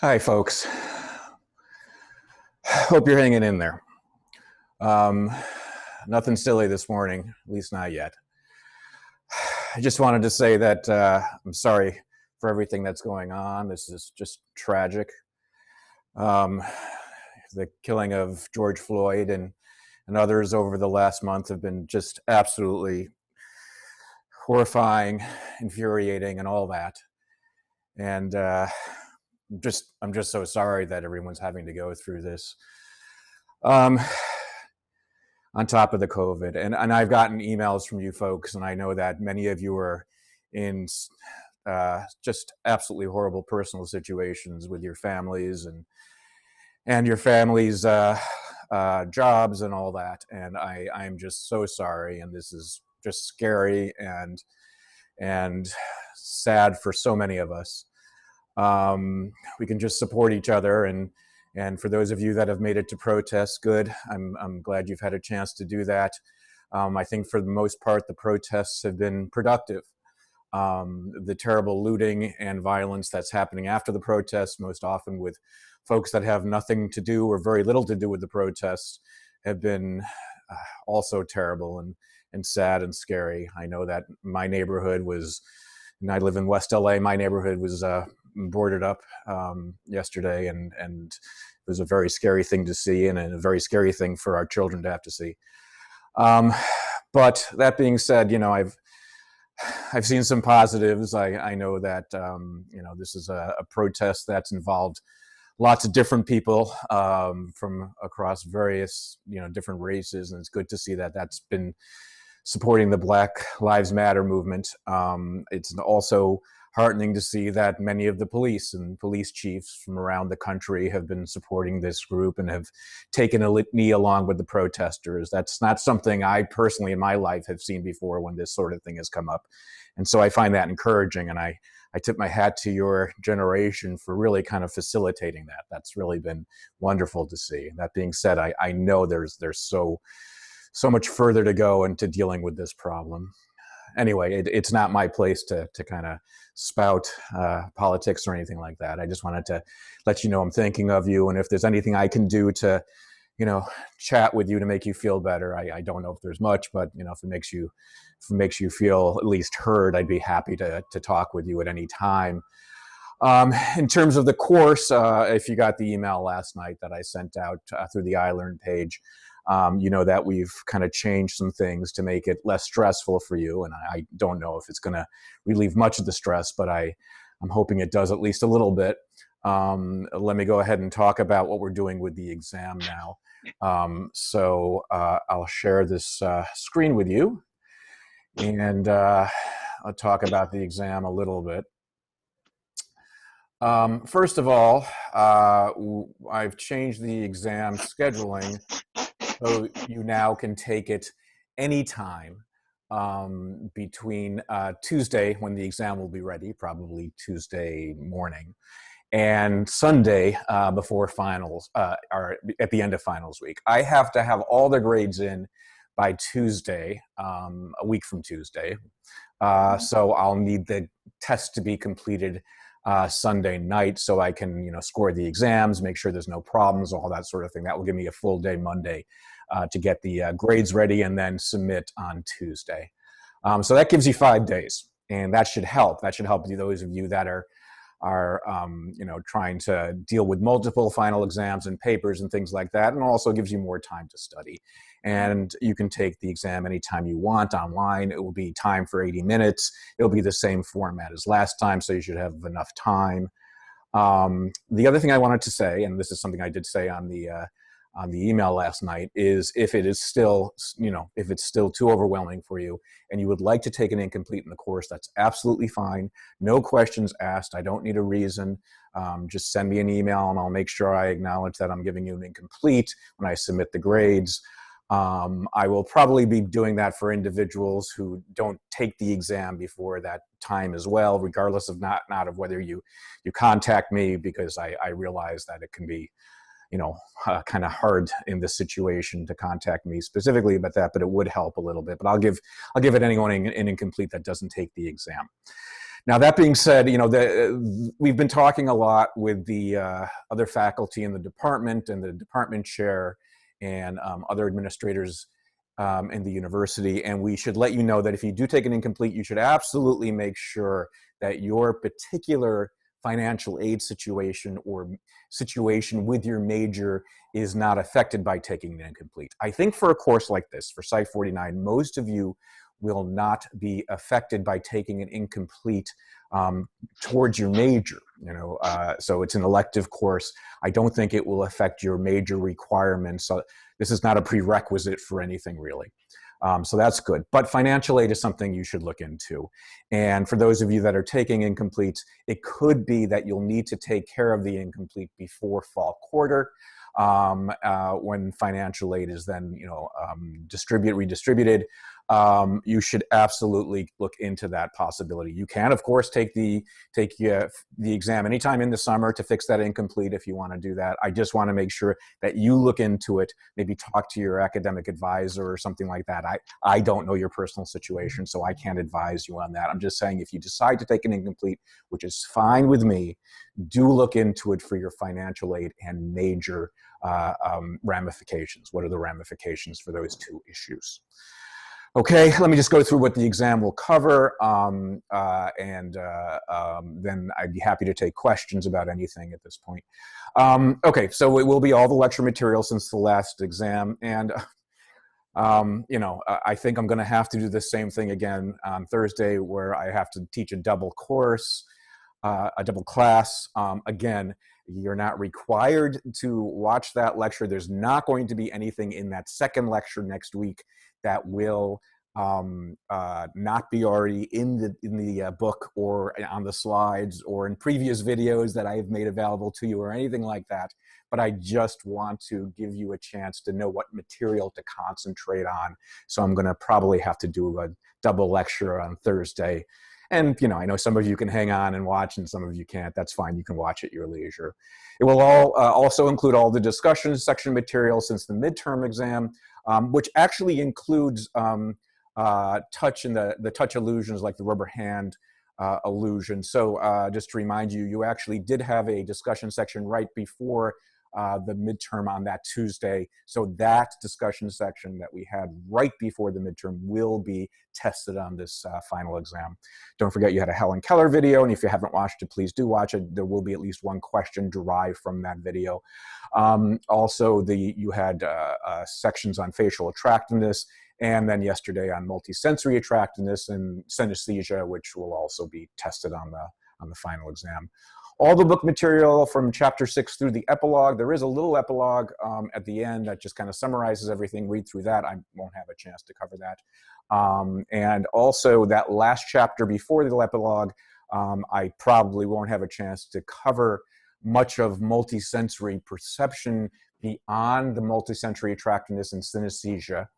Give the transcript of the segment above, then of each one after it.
Hi, folks. Hope you're hanging in there. Nothing silly this morning, at least not yet. I just wanted to say that I'm sorry for everything that's going on. This is just tragic. The killing of George Floyd and others over the last month have been just absolutely horrifying, infuriating, and all that. And I'm just so sorry that everyone's having to go through this. On top of the COVID, and I've gotten emails from you folks, and I know that many of you are in just absolutely horrible personal situations with your families and your families' jobs and all that. And I'm just so sorry, and this is just scary and sad for so many of us. We can just support each other, and for those of you that have made it to protest, good. I'm glad you've had a chance to do that. I think for the most part, the protests have been productive. The terrible looting and violence that's happening after the protests, most often with folks that have nothing to do or very little to do with the protests, have been also terrible and sad and scary. I know that my neighborhood was, and I live in West LA, my neighborhood was boarded up yesterday, and it was a very scary thing to see, and a very scary thing for our children to have to see. But that being said, you know, I've seen some positives. I know that you know, this is a protest that's involved lots of different people from across various, you know, different races, and it's good to see that that's been supporting the Black Lives Matter movement. It's also heartening to see that many of the police and police chiefs from around the country have been supporting this group and have taken a knee along with the protesters. That's not something I personally in my life have seen before when this sort of thing has come up. And so I find that encouraging, and I tip my hat to your generation for really kind of facilitating that. That's really been wonderful to see. That being said, I know there's so much further to go into dealing with this problem. Anyway, it's not my place to kind of spout politics or anything like that. I just wanted to let you know I'm thinking of you, and if there's anything I can do to, you know, chat with you to make you feel better, I don't know if there's much, but you know, if it makes you feel at least heard, I'd be happy to talk with you at any time. In terms of the course, if you got the email last night that I sent out through the iLearn page, you know that we've kind of changed some things to make it less stressful for you. And I don't know if it's going to relieve much of the stress, but I'm hoping it does at least a little bit. Let me go ahead and talk about what we're doing with the exam now. So I'll share this screen with you, and I'll talk about the exam a little bit. First of all, I've changed the exam scheduling, so you now can take it anytime between Tuesday, when the exam will be ready, probably Tuesday morning, and Sunday before finals, or at the end of finals week. I have to have all the grades in by Tuesday, a week from Tuesday. So I'll need the test to be completed Sunday night, so I can, you know, score the exams, make sure there's no problems, all that sort of thing. That will give me a full day Monday to get the grades ready and then submit on Tuesday. So that gives you 5 days, and that should help. That should help those of you that are you know, trying to deal with multiple final exams and papers and things like that, and also gives you more time to study. And you can take the exam anytime you want online. It will be time for 80 minutes. It'll be the same format as last time, so you should have enough time. The other thing I wanted to say, and this is something I did say on the email last night, is if it is still, you know, if it's still too overwhelming for you and you would like to take an incomplete in the course, that's absolutely fine. No questions asked. I don't need a reason. Just send me an email and I'll make sure I acknowledge that I'm giving you an incomplete when I submit the grades. I will probably be doing that for individuals who don't take the exam before that time as well, regardless of not of whether you contact me, because I realize that it can be, you know, kind of hard in this situation to contact me specifically about that, but it would help a little bit. But I'll give it anyone an incomplete that doesn't take the exam. Now, that being said, we've been talking a lot with the other faculty in the department and the department chair and other administrators in the university, and we should let you know that if you do take an incomplete, you should absolutely make sure that your particular financial aid situation or situation with your major is not affected by taking an incomplete. I think for a course like this, for Psych 49, most of you will not be affected by taking an incomplete towards your major. So it's an elective course. I don't think it will affect your major requirements. So this is not a prerequisite for anything really. So that's good. But financial aid is something you should look into. And for those of you that are taking incompletes, it could be that you'll need to take care of the incomplete before fall quarter. When financial aid is then, redistributed, you should absolutely look into that possibility. You can, of course, take the exam anytime in the summer to fix that incomplete if you want to do that. I just want to make sure that you look into it, maybe talk to your academic advisor or something like that. I don't know your personal situation, so I can't advise you on that. I'm just saying if you decide to take an incomplete, which is fine with me, do look into it for your financial aid and major ramifications. What are the ramifications for those two issues? Okay, let me just go through what the exam will cover, and then I'd be happy to take questions about anything at this point. Okay, so it will be all the lecture material since the last exam, and I think I'm going to have to do the same thing again on Thursday, where I have to teach a double course, a double class. Again, you're not required to watch that lecture. There's not going to be anything in that second lecture next week that will not be already in the book or on the slides or in previous videos that I've made available to you or anything like that. But I just want to give you a chance to know what material to concentrate on. So I'm going to probably have to do a double lecture on Thursday. And, I know some of you can hang on and watch and some of you can't. That's fine. You can watch at your leisure. It will also include all the discussion section material since the midterm exam, which actually includes touch and the touch illusions like the rubber hand illusion. So just to remind you, you actually did have a discussion section right before the midterm on that Tuesday. So that discussion section that we had right before the midterm will be tested on this final exam. Don't forget you had a Helen Keller video, and if you haven't watched it, please do watch it. There will be at least one question derived from that video. Also, you had sections on facial attractiveness, and then yesterday on multisensory attractiveness and synesthesia, which will also be tested on the final exam. All the book material from chapter 6 through the epilogue. There is a little epilogue at the end that just kind of summarizes everything. Read through that. I won't have a chance to cover that. And also that last chapter before the epilogue, I probably won't have a chance to cover much of multisensory perception beyond the multisensory attractiveness and synesthesia.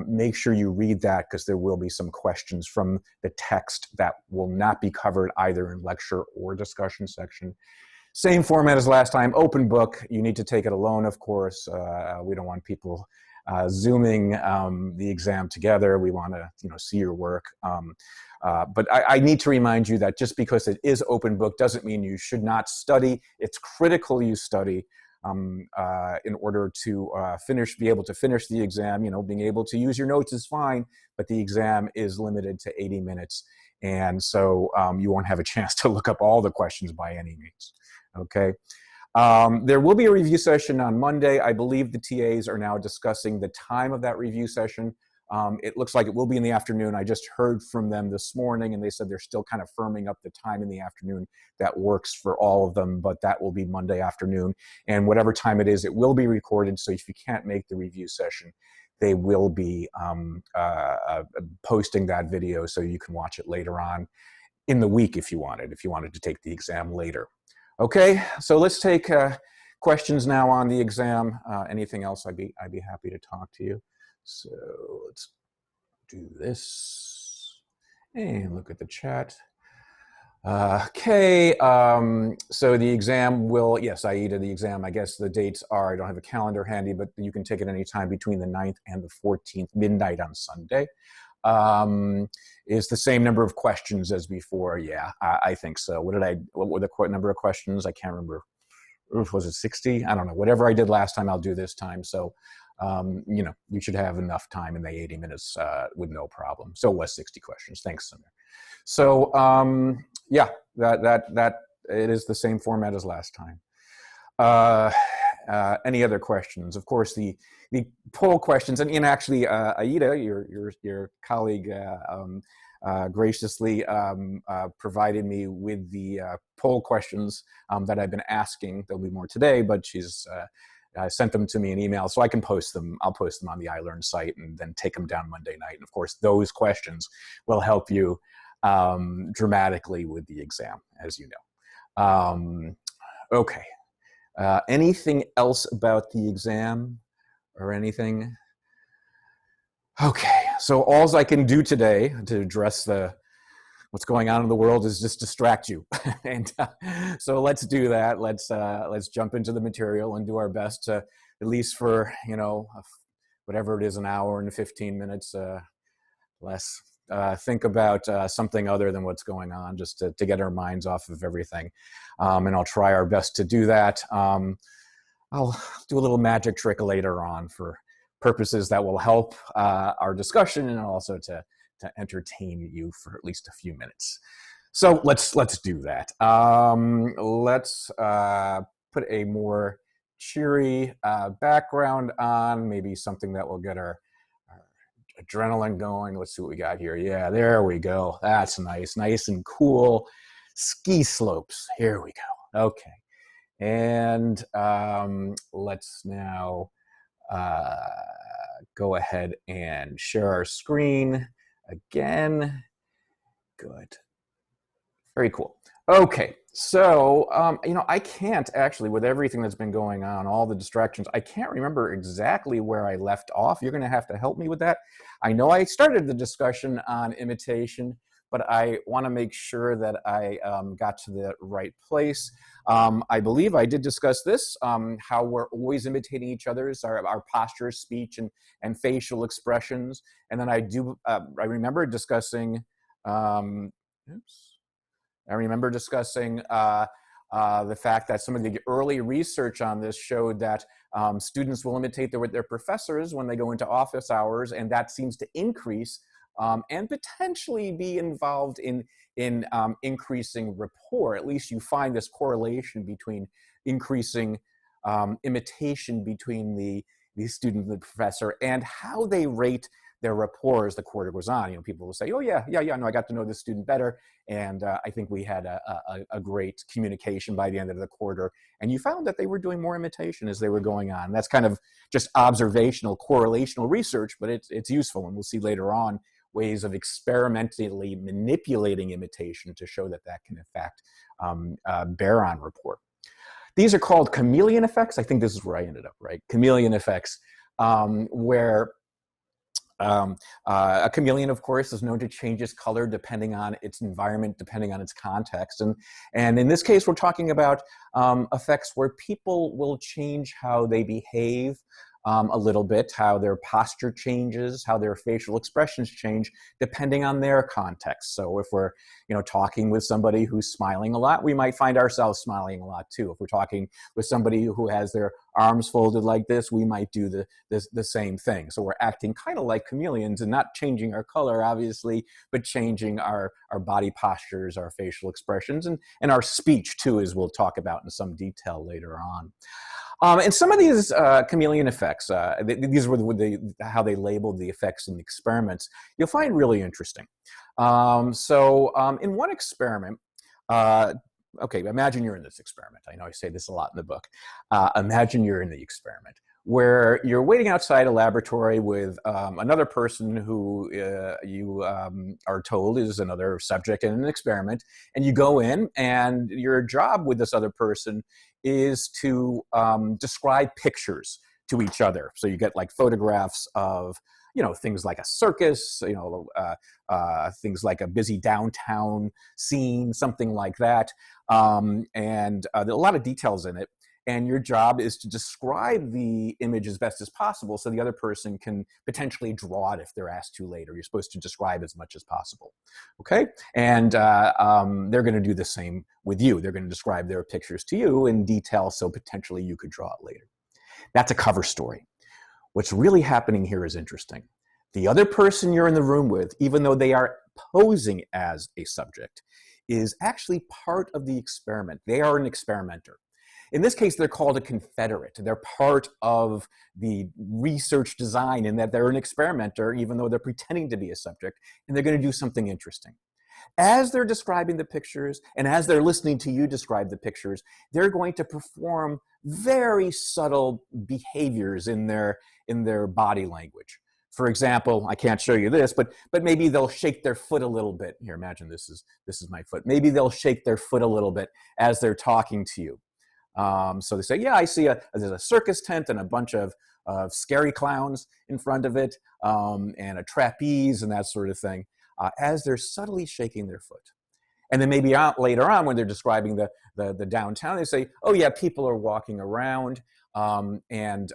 Make sure you read that because there will be some questions from the text that will not be covered either in lecture or discussion section. Same format as last time, open book. You need to take it alone, of course. We don't want people Zooming the exam together. We want to see your work. But I need to remind you that just because it is open book doesn't mean you should not study. It's critical you study. In order to be able to finish the exam. Being able to use your notes is fine, but the exam is limited to 80 minutes. And so you won't have a chance to look up all the questions by any means, okay? There will be a review session on Monday. I believe the TAs are now discussing the time of that review session. It looks like it will be in the afternoon. I just heard from them this morning, and they said they're still kind of firming up the time in the afternoon that works for all of them, but that will be Monday afternoon. And whatever time it is, it will be recorded, so if you can't make the review session, they will be posting that video so you can watch it later on in the week if you wanted to take the exam later. Okay, so let's take questions now on the exam. Anything else, I'd be happy to talk to you. So let's do this and look at the chat. Okay, so the exam will, yes, Aida, the exam, I guess the dates are, I don't have a calendar handy, but you can take it anytime between the 9th and the 14th, midnight on Sunday. is the same number of questions as before. Yeah, I think so. What were the number of questions? I can't remember. Was it 60? I don't know. Whatever I did last time, I'll do this time. So, you know, you should have enough time in the 80 minutes with no problem. So it was 60 questions. Thanks, Sumir. So, yeah, that it is the same format as last time. Any other questions? Of course, the poll questions, and actually, Aida, your colleague, graciously provided me with the poll questions that I've been asking. There'll be more today, but she's sent them to me in email, so I can post them. I'll post them on the iLearn site and then take them down Monday night. And of course, those questions will help you dramatically with the exam, as you know. Okay. Anything else about the exam or anything? Okay, so all I can do today to address what's going on in the world is just distract you. And so let's do that. Let's jump into the material and do our best to, at least for, you know, whatever it is, an hour and 15 minutes, less, think about something other than what's going on, just to get our minds off of everything. And I'll try our best to do that. I'll do a little magic trick later on for purposes that will help our discussion and also to entertain you for at least a few minutes. So let's do that. Let's put a more cheery background on, maybe something that will get our adrenaline going. Let's see what we got here. Yeah, there we go. That's nice. Nice and cool. Ski slopes. Here we go. Okay. And let's now go ahead and share our screen again. Good. Very cool. Okay, so, you know, I can't actually, with everything that's been going on, all the distractions, I can't remember exactly where I left off. You're going to have to help me with that. I know I started the discussion on imitation, but I want to make sure that I got to the right place. I believe I did discuss this, how we're always imitating each other's, our posture, speech, and facial expressions. And then I remember discussing, I remember discussing the fact that some of the early research on this showed that students will imitate their professors when they go into office hours, and that seems to increase and potentially be involved in increasing rapport. At least you find this correlation between increasing imitation between the student and the professor and how they rate their rapport as the quarter goes on. You know, people will say, oh yeah, no, I got to know this student better. And I think we had a great communication by the end of the quarter. And you found that they were doing more imitation as they were going on. That's kind of just observational, correlational research, but it's useful. And we'll see later on ways of experimentally manipulating imitation to show that can in fact bear on rapport. These are called chameleon effects. I think this is where I ended up, right? Chameleon effects, where a chameleon, of course, is known to change its color depending on its environment, depending on its context. And in this case, we're talking about effects where people will change how they behave a little bit, how their posture changes, how their facial expressions change, depending on their context. So if we're, you know, talking with somebody who's smiling a lot, we might find ourselves smiling a lot too. If we're talking with somebody who has their arms folded like this, we might do the same thing. So we're acting kind of like chameleons and not changing our color, obviously, but changing our body postures, our facial expressions, and our speech too, as we'll talk about in some detail later on. And some of these chameleon effects, these were how they labeled the effects in the experiments, you'll find really interesting. So in one experiment, okay, imagine you're in this experiment. I know I say this a lot in the book. Imagine you're in the experiment where you're waiting outside a laboratory with another person who you are told is another subject in an experiment, and you go in, and your job with this other person is to describe pictures to each other. So you get like photographs of, you know, things like a circus, you know, things like a busy downtown scene, something like that. And there are a lot of details in it. and your job is to describe the image as best as possible so the other person can potentially draw it if they're asked to later. You're supposed to describe as much as possible, okay? And they're going to do the same with you. They're going to describe their pictures to you in detail so potentially you could draw it later. That's a cover story. What's really happening here is interesting. The other person you're in the room with, even though they are posing as a subject, is actually part of the experiment. They are an experimenter. In this case, they're called a confederate. They're part of the research design in that they're an experimenter, even though they're pretending to be a subject, and they're going to do something interesting. As they're describing the pictures, and as they're listening to you describe the pictures, they're going to perform very subtle behaviors in their body language. For example, I can't show you this, but maybe they'll shake their foot a little bit. Here, imagine this is my foot. Maybe they'll shake their foot a little bit as they're talking to you. So they say, yeah, I see there's a circus tent and a bunch of scary clowns in front of it, and a trapeze and that sort of thing, as they're subtly shaking their foot. And then maybe later on when they're describing the downtown, they say, oh yeah, people are walking around, and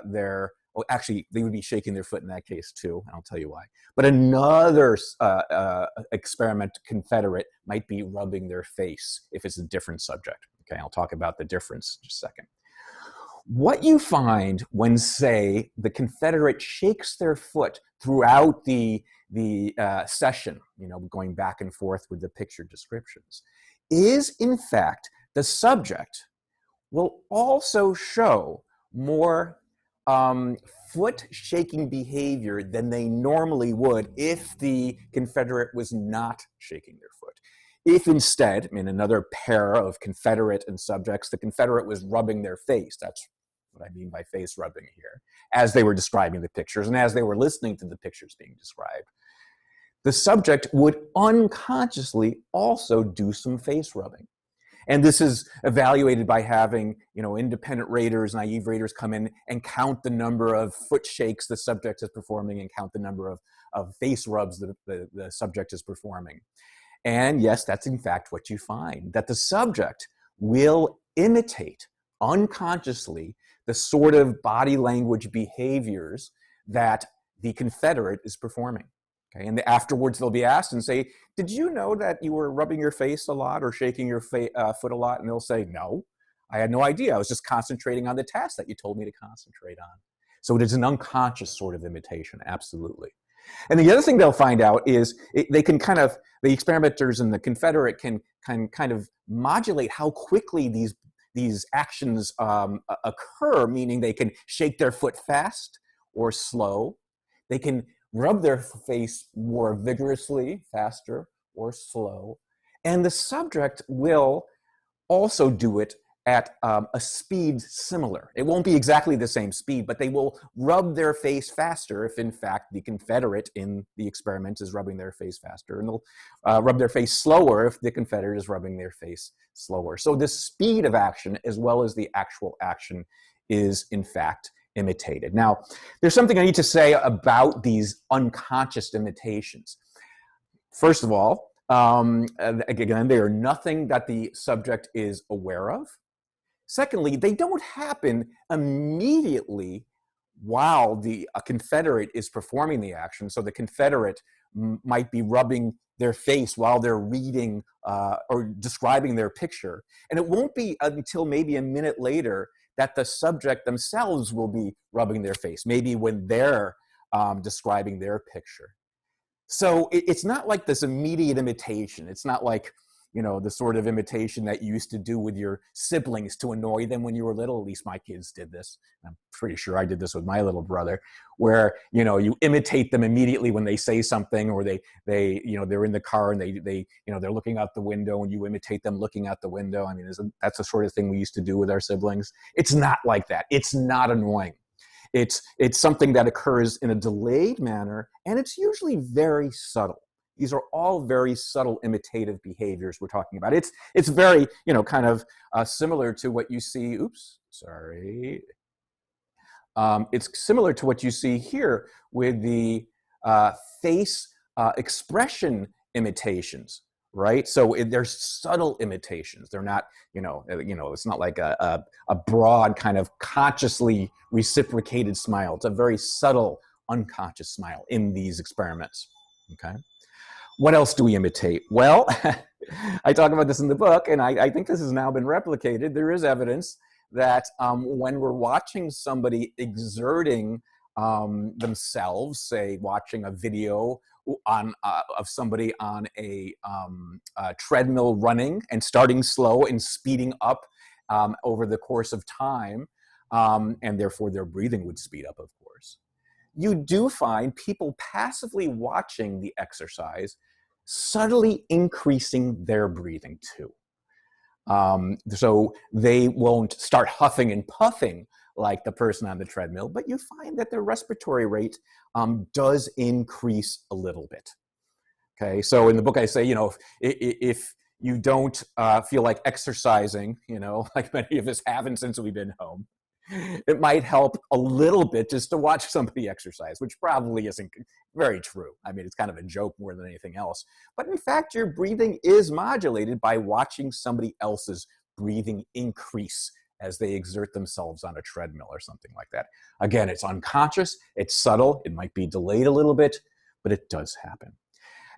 they're, well, actually, they would be shaking their foot in that case too, and I'll tell you why. But another experiment confederate might be rubbing their face if it's a different subject. Okay, I'll talk about the difference in just a second. What you find when, say, the confederate shakes their foot throughout the session, going back and forth with the picture descriptions, is in fact the subject will also show more foot shaking behavior than they normally would if the confederate was not shaking their foot. If instead, in another pair of confederate and subjects, the confederate was rubbing their face, that's what I mean by face rubbing here, as they were describing the pictures and as they were listening to the pictures being described, the subject would unconsciously also do some face rubbing. And this is evaluated by having, independent raters, naive raters come in and count the number of foot shakes the subject is performing and count the number of face rubs that the subject is performing. And yes, that's in fact what you find, that the subject will imitate unconsciously the sort of body language behaviors that the confederate is performing. Okay, and afterwards they'll be asked and say, did you know that you were rubbing your face a lot or shaking your foot a lot? And they'll say, no, I had no idea. I was just concentrating on the task that you told me to concentrate on. So it is an unconscious sort of imitation, absolutely. And the other thing they'll find out is they can the experimenters and the confederate can kind of modulate how quickly these actions occur, meaning they can shake their foot fast or slow. They can rub their face more vigorously, faster or slow. And the subject will also do it at a speed similar. It won't be exactly the same speed, but they will rub their face faster if in fact the confederate in the experiment is rubbing their face faster, and they'll rub their face slower if the confederate is rubbing their face slower. So the speed of action as well as the actual action is in fact imitated. Now, there's something I need to say about these unconscious imitations. First of all, again, they are nothing that the subject is aware of. Secondly, they don't happen immediately while a confederate is performing the action. So the confederate might be rubbing their face while they're reading or describing their picture. And it won't be until maybe a minute later that the subject themselves will be rubbing their face, maybe when they're describing their picture. So it's not like this immediate imitation. It's not like, the sort of imitation that you used to do with your siblings to annoy them when you were little. At least my kids did this. I'm pretty sure I did this with my little brother, where, you imitate them immediately when they say something, or they're in the car and they're looking out the window and you imitate them looking out the window. I mean, that's the sort of thing we used to do with our siblings. It's not like that. It's not annoying. It's something that occurs in a delayed manner, and it's usually very subtle. These are all very subtle imitative behaviors we're talking about. It's very, kind of similar to what you see, it's similar to what you see here with the face expression imitations, right? So they're subtle imitations. They're not, it's not like a broad kind of consciously reciprocated smile. It's a very subtle, unconscious smile in these experiments, okay? What else do we imitate? Well, I talk about this in the book, and I think this has now been replicated. There is evidence that when we're watching somebody exerting themselves, say watching a video of somebody on a treadmill running and starting slow and speeding up over the course of time, and therefore their breathing would speed up, of course. You do find people passively watching the exercise subtly increasing their breathing too. So they won't start huffing and puffing like the person on the treadmill, but you find that their respiratory rate does increase a little bit. Okay, so in the book I say, if you don't feel like exercising, like many of us haven't since we've been home, it might help a little bit just to watch somebody exercise, which probably isn't very true. I mean, it's kind of a joke more than anything else. But in fact, your breathing is modulated by watching somebody else's breathing increase as they exert themselves on a treadmill or something like that. Again, it's unconscious, it's subtle, it might be delayed a little bit, but it does happen.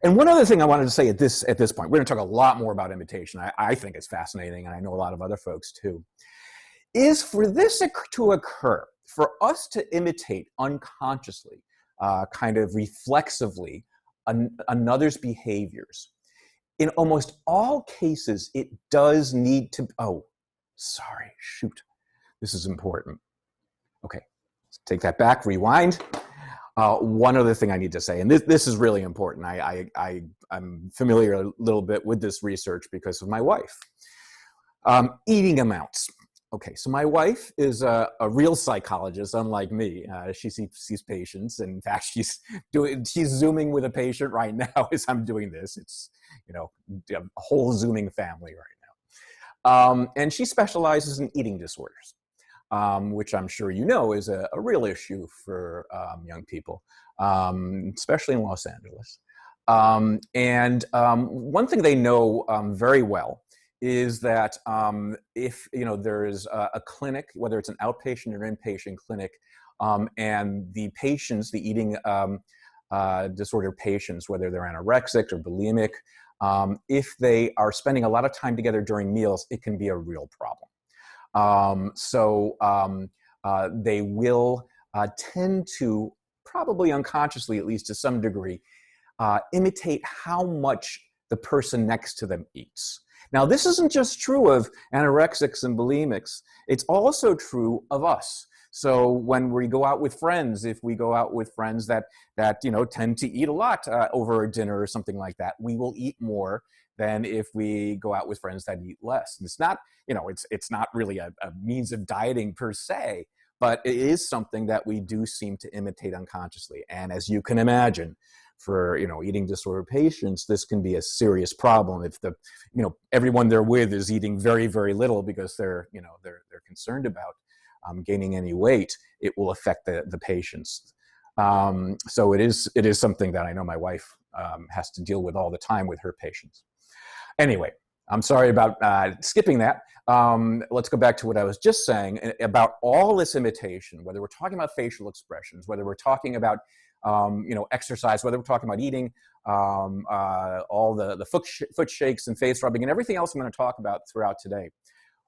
And one other thing I wanted to say at this point, we're going to talk a lot more about imitation. I think it's fascinating, and I know a lot of other folks too, is for this to occur, for us to imitate unconsciously, kind of reflexively, another's behaviors. In almost all cases, it does need to, this is important. Okay, let's take that back, rewind. One other thing I need to say, and this is really important. I'm familiar a little bit with this research because of my wife. Eating amounts. Okay, so my wife is a real psychologist, unlike me. She sees patients, and in fact, she's Zooming with a patient right now as I'm doing this. It's a whole Zooming family right now, and she specializes in eating disorders, which I'm sure is a real issue for young people, especially in Los Angeles. And one thing they know very well is that if there is a clinic, whether it's an outpatient or inpatient clinic, and the patients, the eating disorder patients, whether they're anorexic or bulimic, if they are spending a lot of time together during meals, it can be a real problem. So they will tend to, probably unconsciously, at least to some degree, imitate how much the person next to them eats. Now, this isn't just true of anorexics and bulimics. It's also true of us. So when we go out with friends, if we go out with friends that tend to eat a lot over a dinner or something like that, we will eat more than if we go out with friends that eat less. And it's not, it's not really a means of dieting per se, but it is something that we do seem to imitate unconsciously. And as you can imagine, for eating disorder patients, this can be a serious problem if everyone they're with is eating very, very little because they're concerned about gaining any weight. It will affect the patients. So it is something that I know my wife has to deal with all the time with her patients. Anyway, I'm sorry about skipping that. Let's go back to what I was just saying about all this imitation, whether we're talking about facial expressions, whether we're talking about exercise, whether we're talking about eating, all the foot shakes and face rubbing and everything else I'm going to talk about throughout today.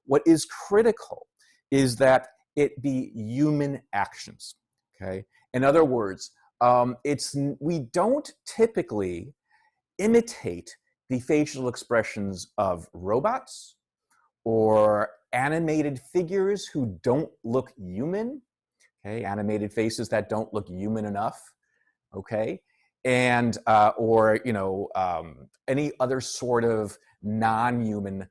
What is critical is that it be human actions, okay? In other words, we don't typically imitate the facial expressions of robots or animated figures who don't look human, okay? Animated faces that don't look human enough. Okay, and or any other sort of non-human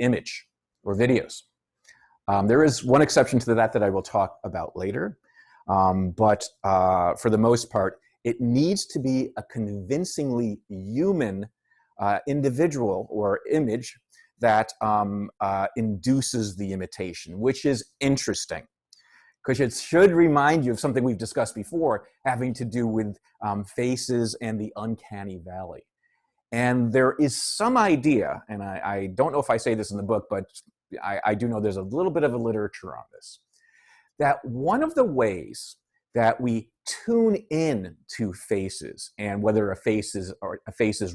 image or videos. There is one exception to that I will talk about later, but for the most part, it needs to be a convincingly human individual or image that induces the imitation, which is interesting, because it should remind you of something we've discussed before, having to do with faces and the uncanny valley. And there is some idea, and I don't know if I say this in the book, but I do know there's a little bit of a literature on this, that one of the ways that we tune in to faces and whether a face is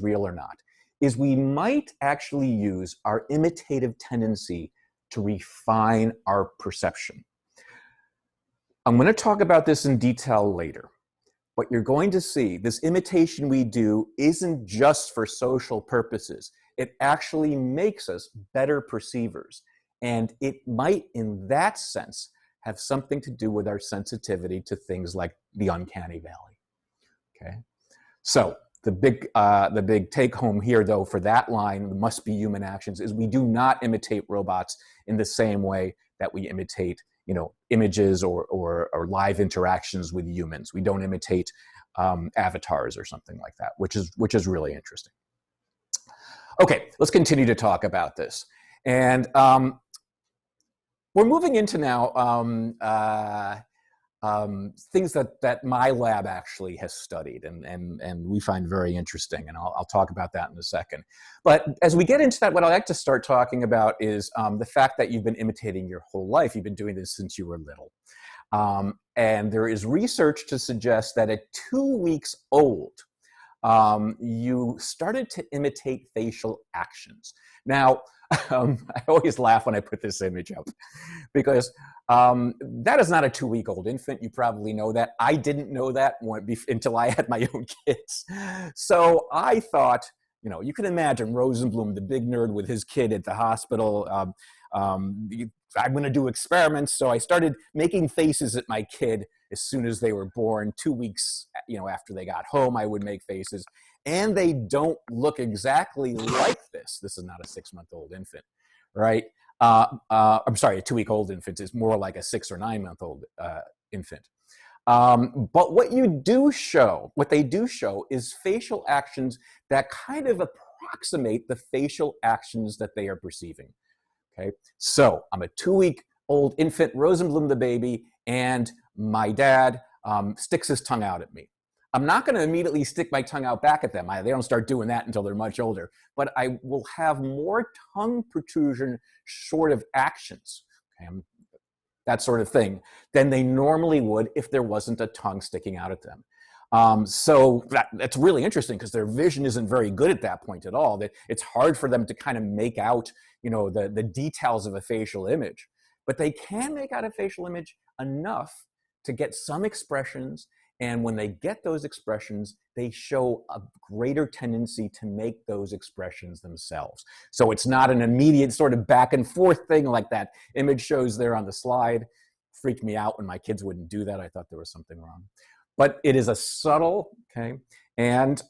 real or not is we might actually use our imitative tendency to refine our perception. I'm going to talk about this in detail later, but you're going to see this imitation we do isn't just for social purposes. It actually makes us better perceivers, and it might, in that sense, have something to do with our sensitivity to things like the uncanny valley. Okay, so the big take home here, though, for that line, must be human actions, is we do not imitate robots in the same way that we imitate, images or live interactions with humans. We don't imitate avatars or something like that, which is really interesting. Okay, let's continue to talk about this, and we're moving into now things that my lab actually has studied and we find very interesting, and I'll talk about that in a second. But as we get into that, what I like to start talking about is the fact that you've been imitating your whole life. You've been doing this since you were little. And there is research to suggest that at 2 weeks old, you started to imitate facial actions. Now, I always laugh when I put this image up because that is not a 2-week-old infant. You probably know that. I didn't know that until I had my own kids. So I thought, you can imagine Rosenblum, the big nerd with his kid at the hospital. I'm going to do experiments. So I started making faces at my kid as soon as they were born. 2 weeks, after they got home, I would make faces. And they don't look exactly like this. This is not a 6-month-old infant, right? I'm sorry, a 2-week-old infant is more like a 6 or 9-month-old infant. But what they do show is facial actions that kind of approximate the facial actions that they are perceiving. Okay, so I'm a 2-week-old infant, Rosenblum the baby, and my dad sticks his tongue out at me. I'm not going to immediately stick my tongue out back at them. They don't start doing that until they're much older. But I will have more tongue protrusion sort of actions, okay, that sort of thing, than they normally would if there wasn't a tongue sticking out at them. So that's really interesting because their vision isn't very good at that point at all. It's hard for them to kind of make out, the details of a facial image. But they can make out a facial image enough to get some expressions. And when they get those expressions, they show a greater tendency to make those expressions themselves. So it's not an immediate sort of back and forth thing like that image shows there on the slide. Freaked me out when my kids wouldn't do that. I thought there was something wrong. But it is a subtle, okay, and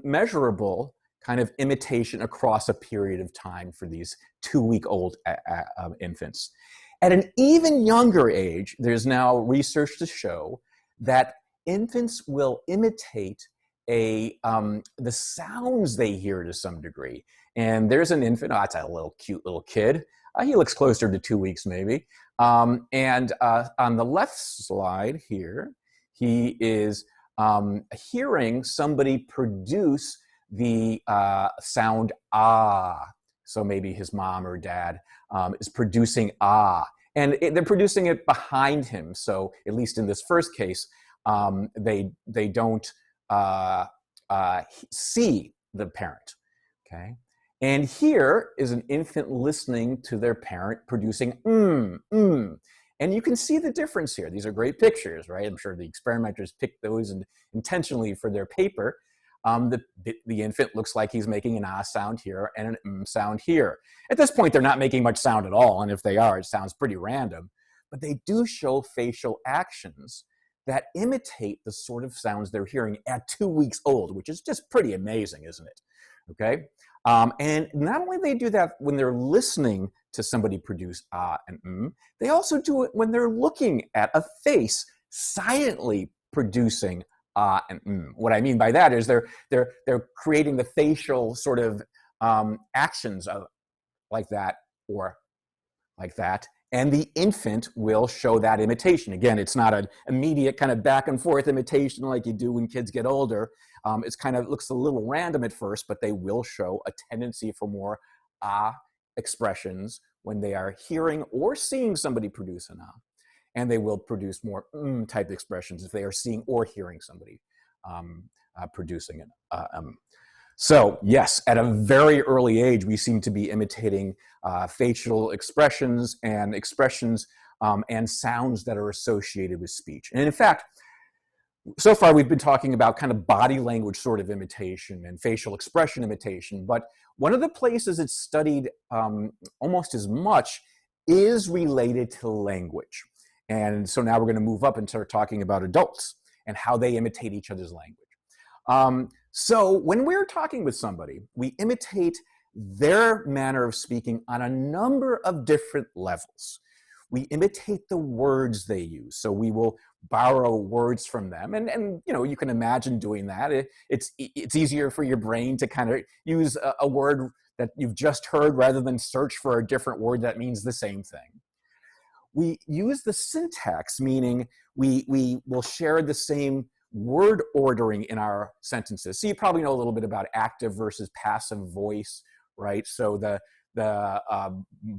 measurable kind of imitation across a period of time for these 2-week-old infants. At an even younger age, there's now research to show that infants will imitate the sounds they hear to some degree. And there's an infant, it's a cute little kid. He looks closer to 2 weeks maybe. And on the left slide here, he is hearing somebody produce the sound ah. So maybe his mom or dad is producing ah. And they're producing it behind him. So at least in this first case, they don't see the parent, okay? And here is an infant listening to their parent producing And you can see the difference here. These are great pictures, right? I'm sure the experimenters picked those intentionally for their paper. The infant looks like he's making an ah sound here and an sound here. At this point, they're not making much sound at all, and if they are, it sounds pretty random. But they do show facial actions that imitate the sort of sounds they're hearing at 2 weeks old, which is just pretty amazing, isn't it? Okay? And not only do they do that when they're listening to somebody produce ah and they also do it when they're looking at a face silently producing ah and What I mean by that is they're creating the facial sort of actions of like that or like that, and the infant will show that imitation. Again, it's not an immediate kind of back and forth imitation like you do when kids get older. It's kind of looks a little random at first, but they will show a tendency for more ah expressions when they are hearing or seeing somebody produce an ah. And they will produce more type expressions if they are seeing or hearing somebody producing it. So yes, at a very early age, we seem to be imitating facial expressions and sounds that are associated with speech. And in fact, so far we've been talking about kind of body language sort of imitation and facial expression imitation, but one of the places it's studied almost as much is related to language. And so now we're going to move up and start talking about adults and how they imitate each other's language. So when we're talking with somebody, we imitate their manner of speaking on a number of different levels. We imitate the words they use. So we will borrow words from them. And you know, you can imagine doing that. It's easier for your brain to kind of use a word that you've just heard rather than search for a different word that means the same thing. We use the syntax, meaning we will share the same word ordering in our sentences. So you probably know a little bit about active versus passive voice, right? So the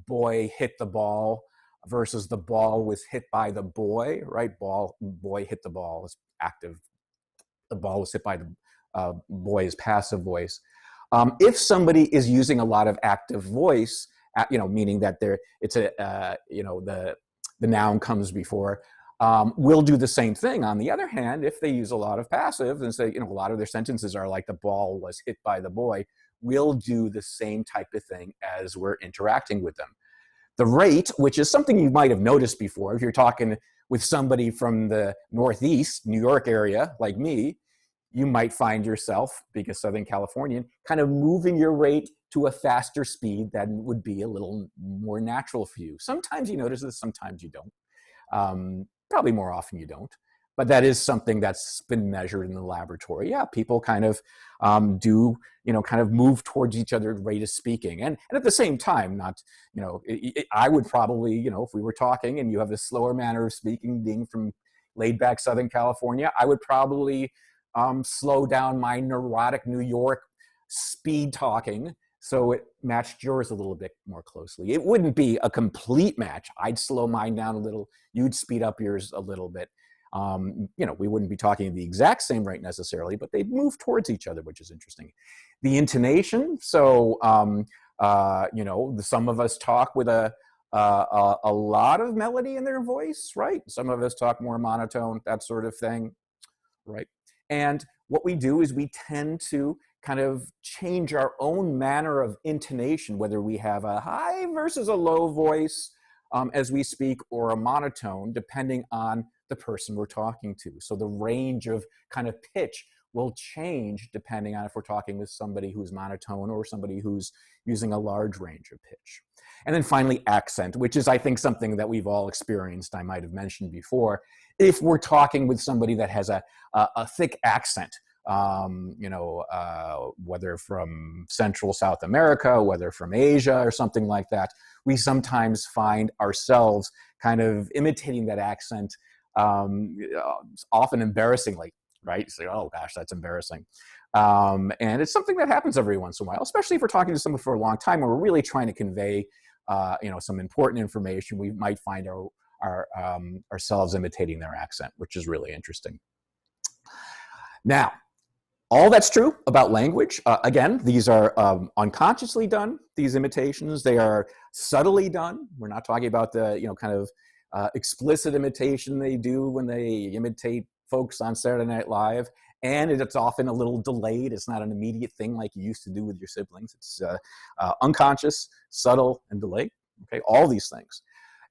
boy hit the ball versus the ball was hit by the boy, right? Boy hit the ball is active. The ball was hit by the boy is passive voice. If somebody is using a lot of active voice, you know, meaning that it's a you know, the noun comes before, we'll do the same thing. On the other hand, if they use a lot of passive and say, you know, a lot of their sentences are like the ball was hit by the boy, we'll do the same type of thing as we're interacting with them. The rate, which is something you might have noticed before, if you're talking with somebody from the Northeast, New York area, like me, you might find yourself, being a Southern Californian, kind of moving your rate to a faster speed that would be a little more natural for you. Sometimes you notice this, sometimes you don't. Probably more often you don't. But that is something that's been measured in the laboratory. Yeah, people kind of do, you know, kind of move towards each other's rate of speaking. And at the same time, not, you know, I would probably, you know, if we were talking and you have a slower manner of speaking, being from laid back Southern California, I would probably slow down my neurotic New York speed talking so it matched yours a little bit more closely. It wouldn't be a complete match. I'd slow mine down a little. You'd speed up yours a little bit. You know, we wouldn't be talking the exact same rate necessarily, but they'd move towards each other, which is interesting. The intonation, so, you know, some of us talk with a lot of melody in their voice, right? Some of us talk more monotone, that sort of thing, right? And what we do is we tend to kind of change our own manner of intonation, whether we have a high versus a low voice as we speak, or a monotone, depending on the person we're talking to. So the range of kind of pitch will change depending on if we're talking with somebody who's monotone or somebody who's using a large range of pitch. And then finally, accent, which is, I think, something that we've all experienced, I might have mentioned before. If we're talking with somebody that has a thick accent, you know, whether from Central South America, whether from Asia or something like that, we sometimes find ourselves kind of imitating that accent, often embarrassingly, right? So, oh gosh, that's embarrassing. And it's something that happens every once in a while, especially if we're talking to someone for a long time and we're really trying to convey, you know, some important information. We might find ourselves imitating their accent, which is really interesting. Now, all that's true about language. Again, these are unconsciously done, these imitations. They are subtly done. We're not talking about the, you know, kind of explicit imitation they do when they imitate folks on Saturday Night Live. And it's often a little delayed. It's not an immediate thing like you used to do with your siblings. It's unconscious, subtle, and delayed. Okay, all these things.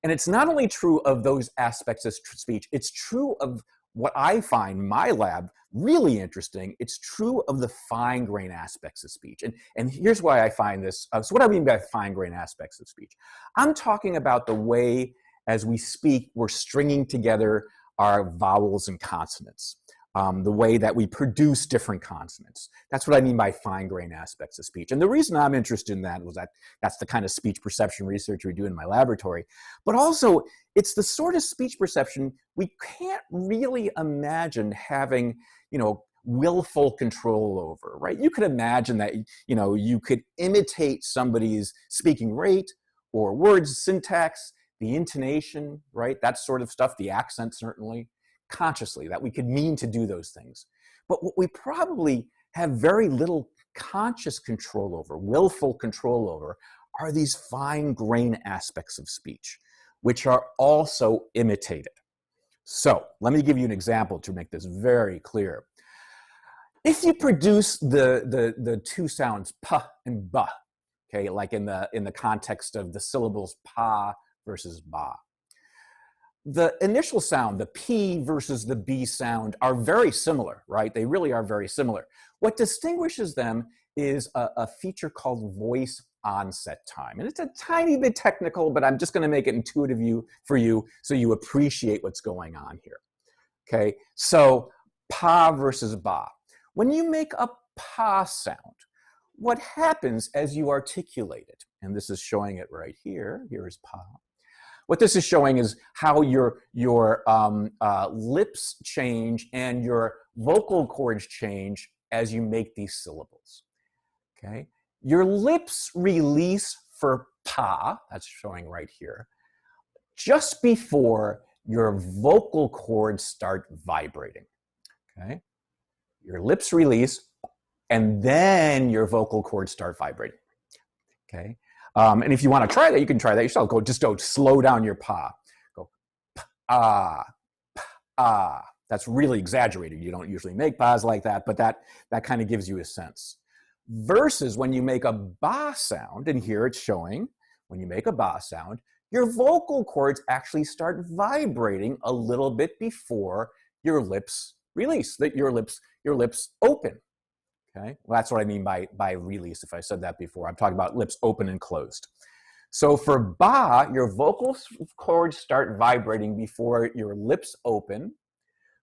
And it's not only true of those aspects of speech, it's true of what I find my lab really interesting. It's true of the fine grain aspects of speech. And here's why I find this. So what I mean by fine grain aspects of speech, I'm talking about the way as we speak, we're stringing together our vowels and consonants. the way that we produce different consonants. That's what I mean by fine-grained aspects of speech. And the reason I'm interested in that was that that's the kind of speech perception research we do in my laboratory. But also, it's the sort of speech perception we can't really imagine having, willful control over, right? You could imagine that, you could imitate somebody's speaking rate or words syntax, the intonation, right? That sort of stuff, the accent certainly, consciously, that we could mean to do those things. But what we probably have very little conscious control over, willful control over, are these fine-grained aspects of speech, which are also imitated. So let me give you an example to make this very clear. If you produce the two sounds pa and ba, okay, like in the context of the syllables pa versus ba, the initial sound, the P versus the B sound, are very similar, right? They really are very similar. What distinguishes them is a feature called voice onset time. And it's a tiny bit technical, but I'm just going to make it intuitive for you so you appreciate what's going on here. Okay, so pa versus ba. When you make a pa sound, what happens as you articulate it, and this is showing it right here, here is pa. What this is showing is how your lips change and your vocal cords change as you make these syllables, okay? Your lips release for pa, that's showing right here, just before your vocal cords start vibrating, okay? Your lips release, and then your vocal cords start vibrating, okay? And if you want to try that, you can try that yourself. Just go slow down your pa. Go ah, ah. That's really exaggerated. You don't usually make pas like that, but that kind of gives you a sense. Versus when you make a ba sound, and here it's showing, when you make a ba sound, your vocal cords actually start vibrating a little bit before your lips release, that your lips open. Okay, well, that's what I mean by release. If I said that before, I'm talking about lips open and closed. So for ba, your vocal cords start vibrating before your lips open.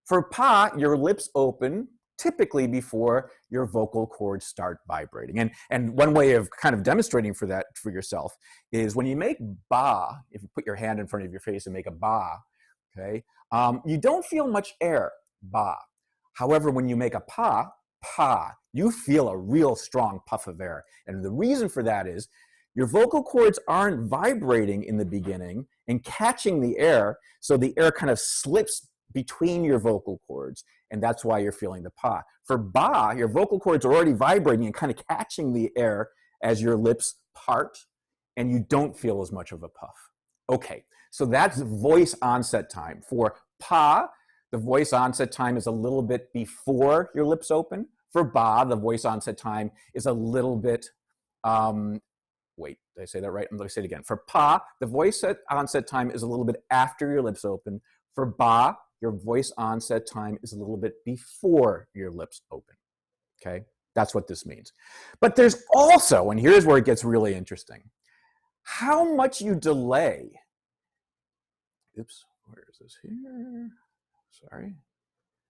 For pa, your lips open typically before your vocal cords start vibrating. And one way of kind of demonstrating for that for yourself is when you make ba, if you put your hand in front of your face and make a ba, okay, you don't feel much air, ba. However, when you make a pa, you feel a real strong puff of air. And the reason for that is your vocal cords aren't vibrating in the beginning and catching the air, so the air kind of slips between your vocal cords, and that's why you're feeling the pa. For ba, your vocal cords are already vibrating and kind of catching the air as your lips part, and you don't feel as much of a puff. Okay, so that's voice onset time. For pa, the voice onset time is a little bit before your lips open. For ba, the voice onset time is a little bit, wait, did I say that right? I'm going to say it again. For pa, the voice onset time is a little bit after your lips open. For ba, your voice onset time is a little bit before your lips open, okay? That's what this means. But there's also, and here's where it gets really interesting, how much you delay. Oops, where is this here? Sorry.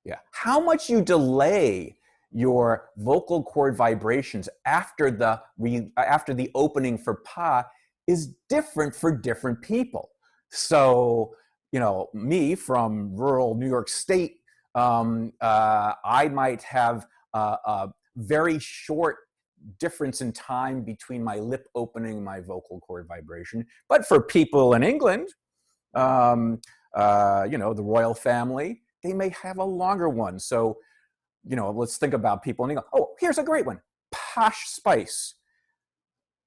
Yeah, how much you delay your vocal cord vibrations after the opening for pa is different for different people. So, me from rural New York State, I might have a very short difference in time between my lip opening and my vocal cord vibration. But for people in England, the royal family, they may have a longer one. So, let's think about people in England. Oh, here's a great one, posh spice.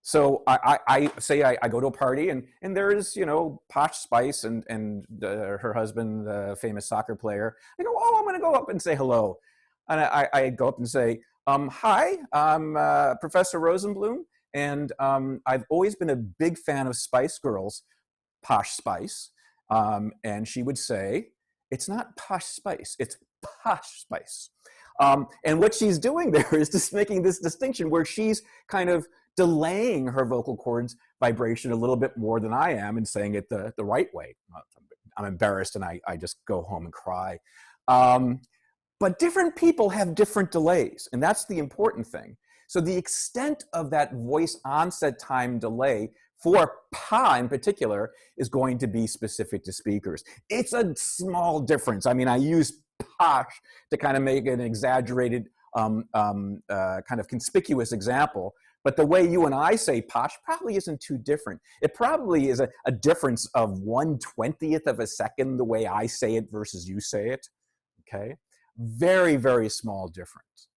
So I say I go to a party and there is, Posh Spice and her husband, the famous soccer player. I go, oh, I'm going to go up and say hello. And I go up and say, hi, I'm Professor Rosenblum. And I've always been a big fan of Spice Girls, Posh Spice. And she would say, it's not Posh Spice, it's Posh Spice. And what she's doing there is just making this distinction where she's kind of delaying her vocal cords vibration a little bit more than I am and saying it the right way. I'm embarrassed and I just go home and cry. But different people have different delays, and that's the important thing. So the extent of that voice onset time delay for pa in particular is going to be specific to speakers. It's a small difference. I mean, I use posh to kind of make an exaggerated, kind of conspicuous example, but the way you and I say posh probably isn't too different. It probably is a difference of 1/20th of a second the way I say it versus you say it, okay? Very, very small difference.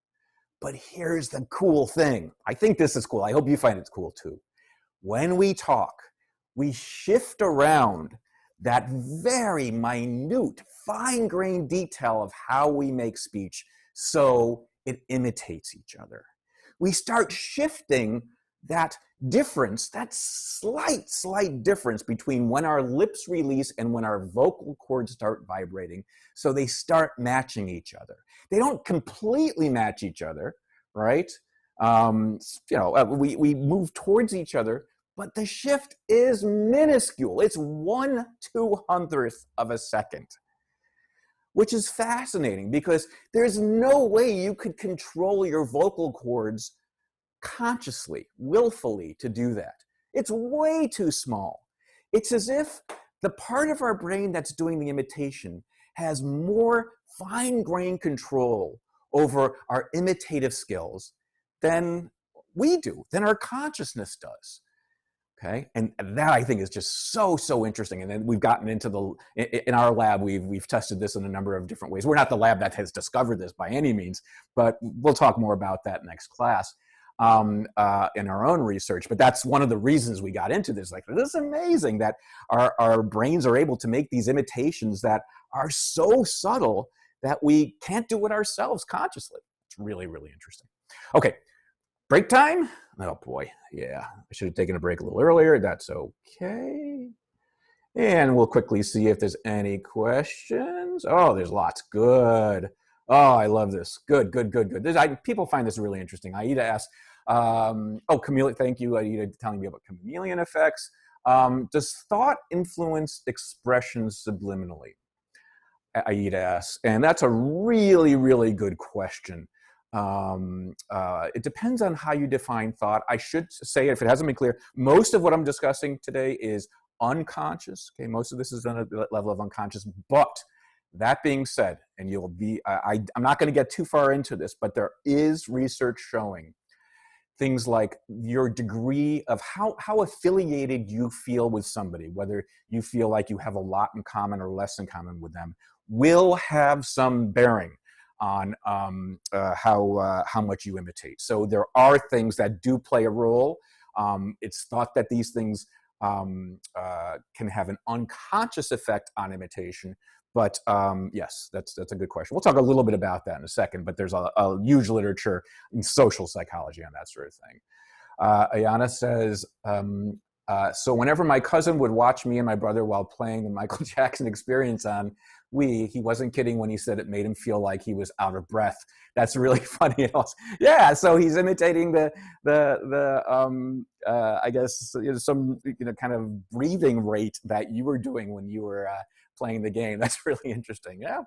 But here's the cool thing. I think this is cool. I hope you find it cool too. When we talk, we shift around that very minute, fine-grained detail of how we make speech so it imitates each other. We start shifting that difference, that slight difference between when our lips release and when our vocal cords start vibrating, so they start matching each other. They don't completely match each other, right? We move towards each other, but the shift is minuscule. It's 1/200th of a second, which is fascinating because there's no way you could control your vocal cords consciously, willfully to do that. It's way too small. It's as if the part of our brain that's doing the imitation has more fine-grained control over our imitative skills than we do, than our consciousness does. Okay, and that I think is just so interesting. And then we've gotten into in our lab, we've tested this in a number of different ways. We're not the lab that has discovered this by any means, but we'll talk more about that next class in our own research. But that's one of the reasons we got into this. Like, this is amazing that our brains are able to make these imitations that are so subtle that we can't do it ourselves consciously. It's really, really interesting. Okay, break time? Oh boy, yeah. I should have taken a break a little earlier. That's okay. And we'll quickly see if there's any questions. Oh, there's lots. Good. Oh, I love this. Good. People find this really interesting. Aida asks, chameleon, thank you, Aida, telling me about chameleon effects. Does thought influence expressions subliminally? Aida asks, and that's a really, really good question. It depends on how you define thought. I should say, if it hasn't been clear, most of what I'm discussing today is unconscious. Okay, most of this is on a level of unconscious. But that being said, and you'll be, I'm not going to get too far into this, but there is research showing things like your degree of how affiliated you feel with somebody, whether you feel like you have a lot in common or less in common with them, will have some bearing on how much you imitate. So there are things that do play a role. It's thought that these things can have an unconscious effect on imitation. But yes, that's a good question. We'll talk a little bit about that in a second, but there's a huge literature in social psychology on that sort of thing. Ayana says, so whenever my cousin would watch me and my brother while playing the Michael Jackson Experience on Wii, he wasn't kidding when he said it made him feel like he was out of breath. That's really funny. Yeah, so he's imitating I guess, some kind of breathing rate that you were doing when you were playing the game. That's really interesting. Yeah,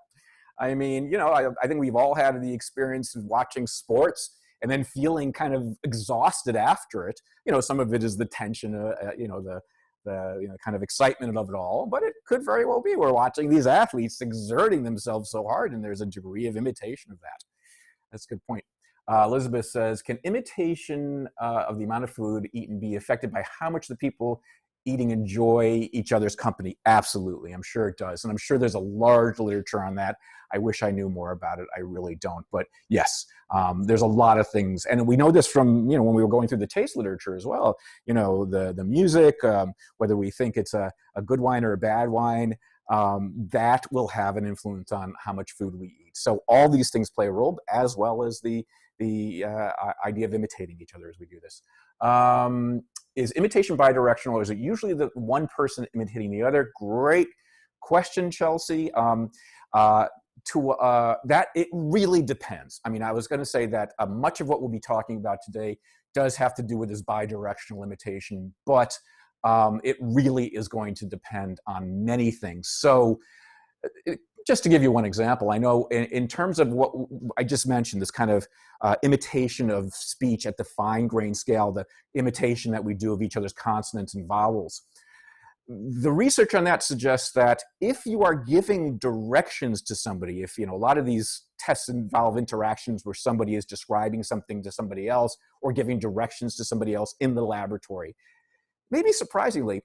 I mean, I think we've all had the experience of watching sports and then feeling kind of exhausted after it. Some of it is the tension, the kind of excitement of it all, but it could very well be we're watching these athletes exerting themselves so hard, and there's a degree of imitation of that. That's a good point. Elizabeth says, can imitation of the amount of food eaten be affected by how much the people eating enjoy each other's company? Absolutely. I'm sure it does. And I'm sure there's a large literature on that. I wish I knew more about it. I really don't. But yes, there's a lot of things. And we know this from, when we were going through the taste literature as well, the music, whether we think it's a good wine or a bad wine, that will have an influence on how much food we eat. So all these things play a role, as well as the idea of imitating each other as we do this. Is imitation bidirectional, or is it usually the one person imitating the other? Great question, Chelsea. That it really depends. I mean, I was going to say that much of what we'll be talking about today does have to do with this bidirectional imitation, but it really is going to depend on many things. So just to give you one example, I know in terms of what I just mentioned, this kind of imitation of speech at the fine grain scale, the imitation that we do of each other's consonants and vowels. The research on that suggests that if you are giving directions to somebody, if, you know, a lot of these tests involve interactions where somebody is describing something to somebody else or giving directions to somebody else in the laboratory, maybe surprisingly,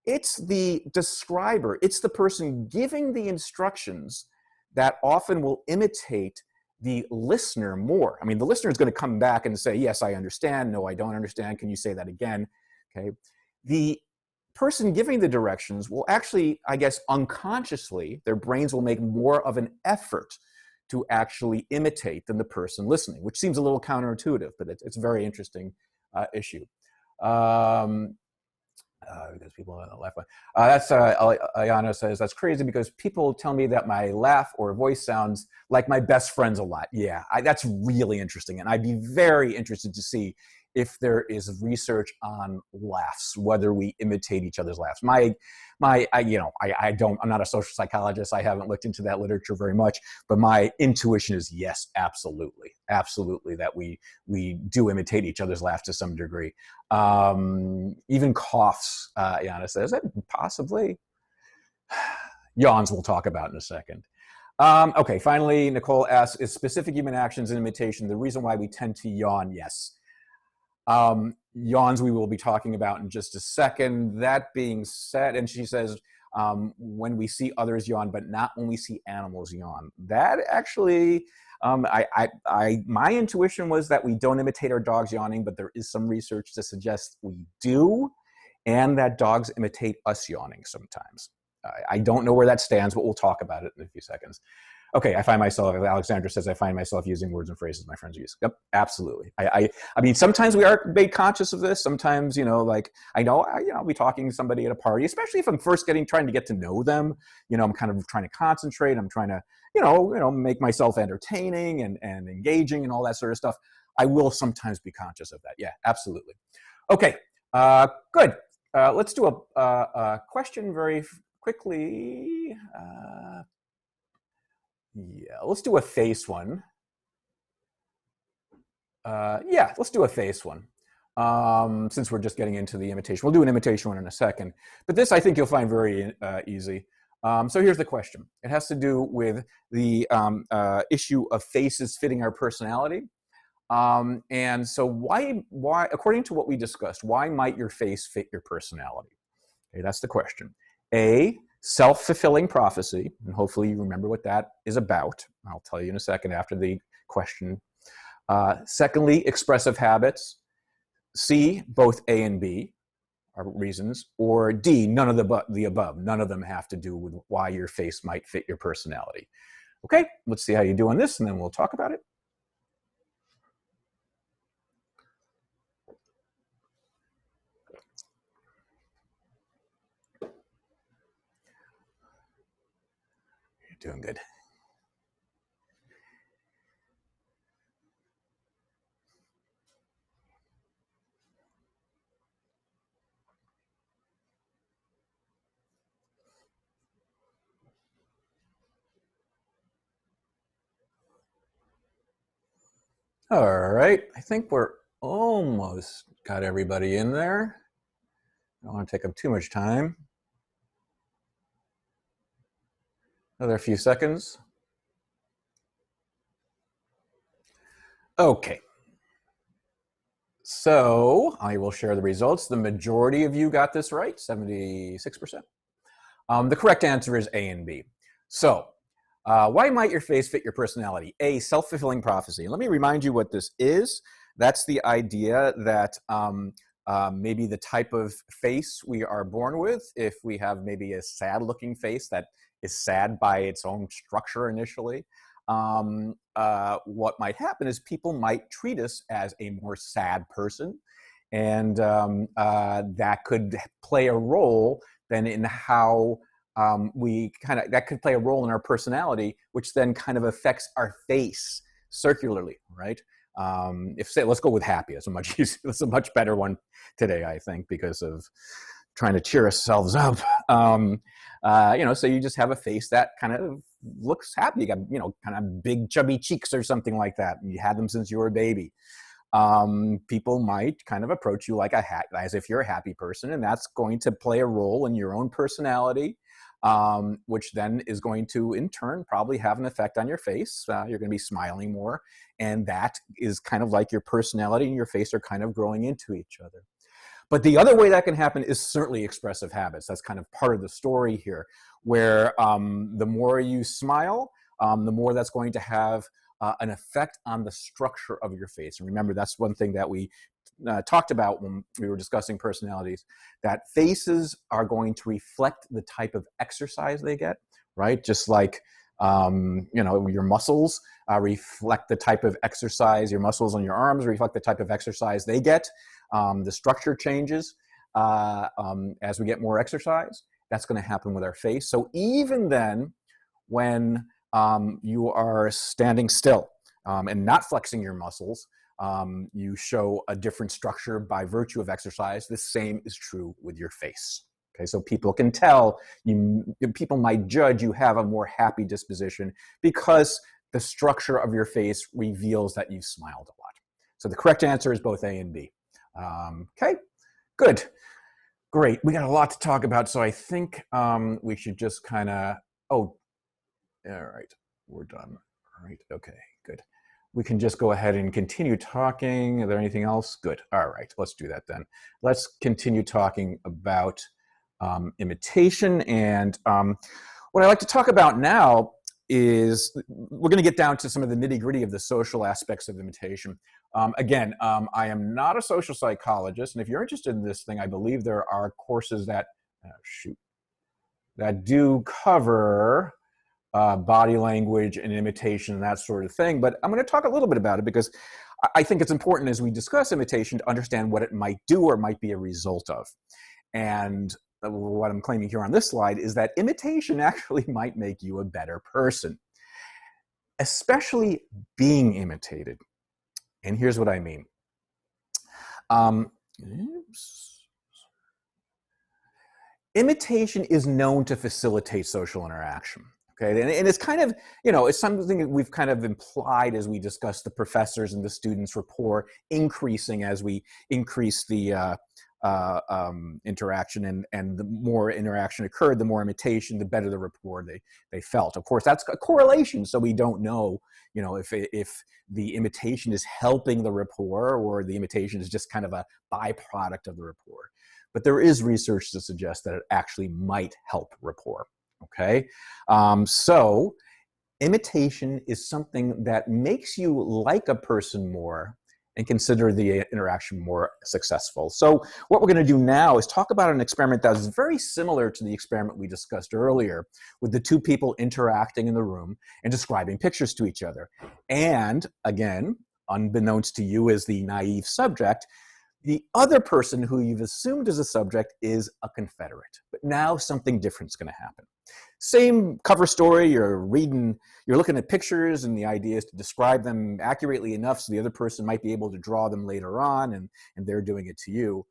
it's the describer, it's the person giving the instructions that often will imitate the listener more. I mean, the listener is going to come back and say, yes, I understand. No, I don't understand. Can you say that again? Okay. The person giving the directions will actually, I guess, unconsciously, their brains will make more of an effort to actually imitate than the person listening, which seems a little counterintuitive, but it's a very interesting issue. Because people laugh. That's Ayana says, that's crazy because people tell me that my laugh or voice sounds like my best friends a lot. Yeah, that's really interesting. And I'd be very interested to see if there is research on laughs, whether we imitate each other's laughs. I'm not a social psychologist. I haven't looked into that literature very much, but my intuition is yes, absolutely, that we do imitate each other's laughs to some degree. Even coughs, Yana says, possibly. Yawns we'll talk about in a second. Okay, finally, Nicole asks, is specific human actions and imitation the reason why we tend to yawn? Yes. Yawns we will be talking about in just a second. That being said, and she says, when we see others yawn, but not when we see animals yawn. That actually, my intuition was that we don't imitate our dogs yawning, but there is some research to suggest we do, and that dogs imitate us yawning sometimes. I don't know where that stands, but we'll talk about it in a few seconds. Okay, I find myself, Alexandra says, I find myself using words and phrases my friends use. Yep, absolutely. I mean, sometimes we are made conscious of this. Sometimes, like, I'll be talking to somebody at a party, especially if I'm first trying to get to know them. I'm kind of trying to concentrate. I'm trying to, make myself entertaining and engaging and all that sort of stuff. I will sometimes be conscious of that. Yeah, absolutely. Okay, good. Let's do a question very quickly. Yeah, let's do a face one. Let's do a face one. Since we're just getting into the imitation. We'll do an imitation one in a second. But this I think you'll find very easy. So here's the question. It has to do with the issue of faces fitting our personality. And so why, according to what we discussed, why might your face fit your personality? Okay, that's the question. A, self-fulfilling prophecy, and hopefully you remember what that is about. I'll tell you in a second after the question. Secondly, expressive habits. C, both A and B are reasons. Or D, none of the above. None of them have to do with why your face might fit your personality. Okay, let's see how you do on this, and then we'll talk about it. Doing good. All right, I think we're almost got everybody in there. I don't want to take up too much time. Another few seconds. Okay. So I will share the results. The majority of you got this right, 76%. The correct answer is A and B. So why might your face fit your personality? A, self-fulfilling prophecy. Let me remind you what this is. That's the idea that maybe the type of face we are born with, if we have maybe a sad-looking face that is sad by its own structure initially, what might happen is people might treat us as a more sad person, and that could play a role then in how that could play a role in our personality, which then kind of affects our face circularly, right? Let's go with happy. It's a much easier, it's a much better one today, I think, because of trying to cheer ourselves up. So you just have a face that kind of looks happy. You got, you know, kind of big chubby cheeks or something like that, and you had them since you were a baby. People might kind of approach you like as if you're a happy person, and that's going to play a role in your own personality, which then is going to, in turn, probably have an effect on your face. You're going to be smiling more, and that is kind of like your personality and your face are kind of growing into each other. But the other way that can happen is certainly expressive habits. That's kind of part of the story here, where the more you smile, the more that's going to have an effect on the structure of your face. And remember, that's one thing that we talked about when we were discussing personalities, that faces are going to reflect the type of exercise they get, right? Just like, you know, your muscles reflect the type of exercise, your muscles on your arms reflect the type of exercise they get. The structure changes as we get more exercise. That's going to happen with our face. So even then, when you are standing still and not flexing your muscles, you show a different structure by virtue of exercise. The same is true with your face. Okay, so people can tell, people might judge you have a more happy disposition because the structure of your face reveals that you've smiled a lot. So the correct answer is both A and B. Okay, good. Great. We got a lot to talk about, so I think we should just kind of, oh, all right, we're done. All right, okay, good. We can just go ahead and continue talking. Is there anything else? Good. All right, let's do that then. Let's continue talking about imitation. And what I'd like to talk about now is we're going to get down to some of the nitty-gritty of the social aspects of imitation. Again, I am not a social psychologist, and if you're interested in this thing, I believe there are courses that, that do cover body language and imitation and that sort of thing. But I'm going to talk a little bit about it because I think it's important as we discuss imitation to understand what it might do or might be a result of. And what I'm claiming here on this slide is that imitation actually might make you a better person, especially being imitated. And here's what I mean. Imitation is known to facilitate social interaction. Okay, and it's kind of, you know, it's something that we've kind of implied as we discuss the professors and the students' rapport increasing as we increase the interaction, and the more interaction occurred, the more imitation, the better the rapport they felt. Of course, that's a correlation, so we don't know, you know, if the imitation is helping the rapport or the imitation is just kind of a byproduct of the rapport. But there is research to suggest that it actually might help rapport. Okay, so imitation is something that makes you like a person more and consider the interaction more successful. So what we're going to do now is talk about an experiment that is very similar to the experiment we discussed earlier with the two people interacting in the room and describing pictures to each other. And again, unbeknownst to you as the naive subject, the other person who you've assumed as a subject is a Confederate. But now something different is going to happen. Same cover story, you're looking at pictures, and the idea is to describe them accurately enough so the other person might be able to draw them later on, and they're doing it to you.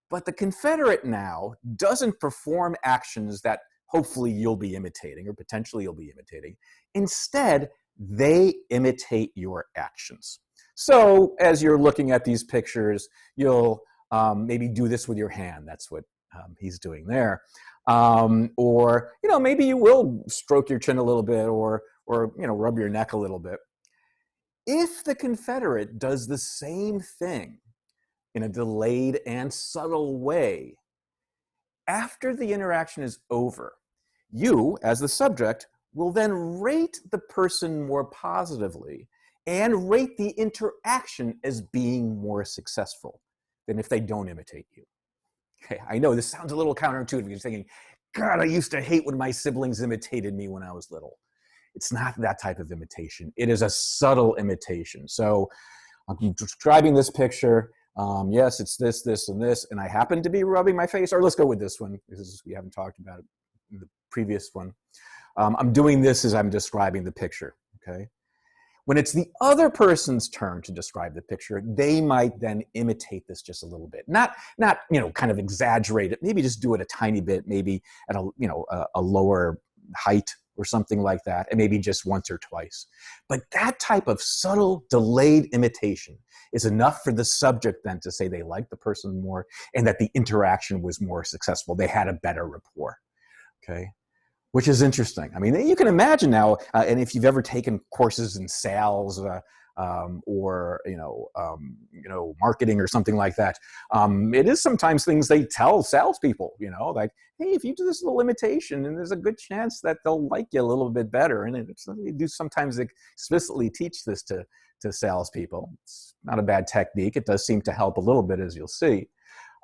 But the Confederate now doesn't perform actions that hopefully you'll be imitating or potentially you'll be imitating. Instead, they imitate your actions. So as you're looking at these pictures, you'll maybe do this with your hand. That's what he's doing there. Or, you know, maybe you will stroke your chin a little bit or, you know, rub your neck a little bit. If the Confederate does the same thing in a delayed and subtle way, after the interaction is over, you, as the subject, will then rate the person more positively and rate the interaction as being more successful than if they don't imitate you. Okay, I know this sounds a little counterintuitive. You're thinking, God, I used to hate when my siblings imitated me when I was little. It's not that type of imitation. It is a subtle imitation. So I'm describing this picture. Yes, it's this, this, and this, and I happen to be rubbing my face. Or let's go with this one, because we haven't talked about it in the previous one. I'm doing this as I'm describing the picture, okay? When it's the other person's turn to describe the picture, they might then imitate this just a little bit. Not you know, kind of exaggerate it. Maybe just do it a tiny bit, maybe at a, you know, a lower height, or something like that, and maybe just once or twice. But that type of subtle, delayed imitation is enough for the subject then to say they like the person more and that the interaction was more successful. They had a better rapport, okay? Which is interesting. I mean, you can imagine now, and if you've ever taken courses in sales or marketing or something like that, it is sometimes things they tell salespeople, like, hey, if you do this little imitation, and there's a good chance that they'll like you a little bit better. And they do sometimes explicitly teach this to salespeople. It's not a bad technique. It does seem to help a little bit, as you'll see.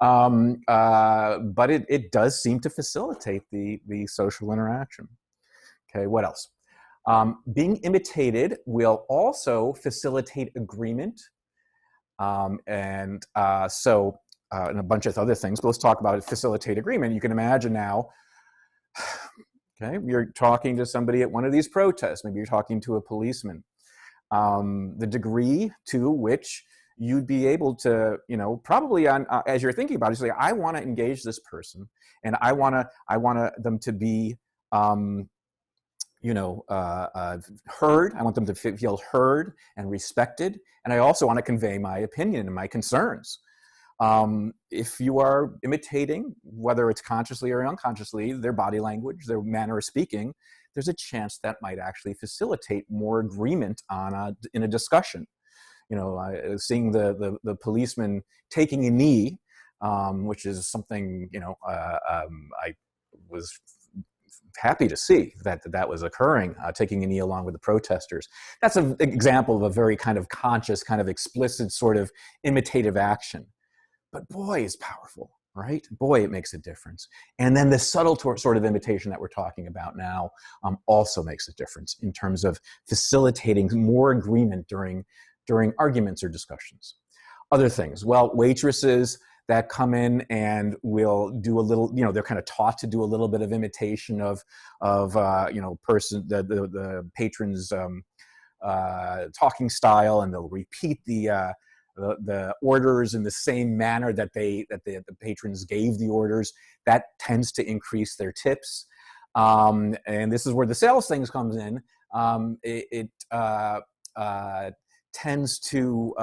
But it does seem to facilitate the social interaction. Okay, what else? Being imitated will also facilitate agreement, and a bunch of other things. But let's talk about facilitate agreement. You can imagine now, okay, you're talking to somebody at one of these protests. Maybe you're talking to a policeman. The degree to which you'd be able to, probably as you're thinking about it, say, I want to engage this person, and I want them to be, heard. I want them to feel heard and respected, and I also want to convey my opinion and my concerns. If you are imitating, whether it's consciously or unconsciously, their body language, their manner of speaking, there's a chance that might actually facilitate more agreement in a discussion. Seeing the policeman taking a knee, which is something, I was happy to see that was occurring, taking a knee along with the protesters. That's an example of a very kind of conscious, kind of explicit sort of imitative action. But boy, it's powerful, right? Boy, it makes a difference. And then the subtle sort of imitation that we're talking about now also makes a difference in terms of facilitating more agreement during arguments or discussions. Other things, well, waitresses that come in and will do a little, they're kind of taught to do a little bit of imitation of the patron's talking style, and they'll repeat the orders in the same manner that the patrons gave the orders. That tends to increase their tips, and this is where the sales things comes in. It tends to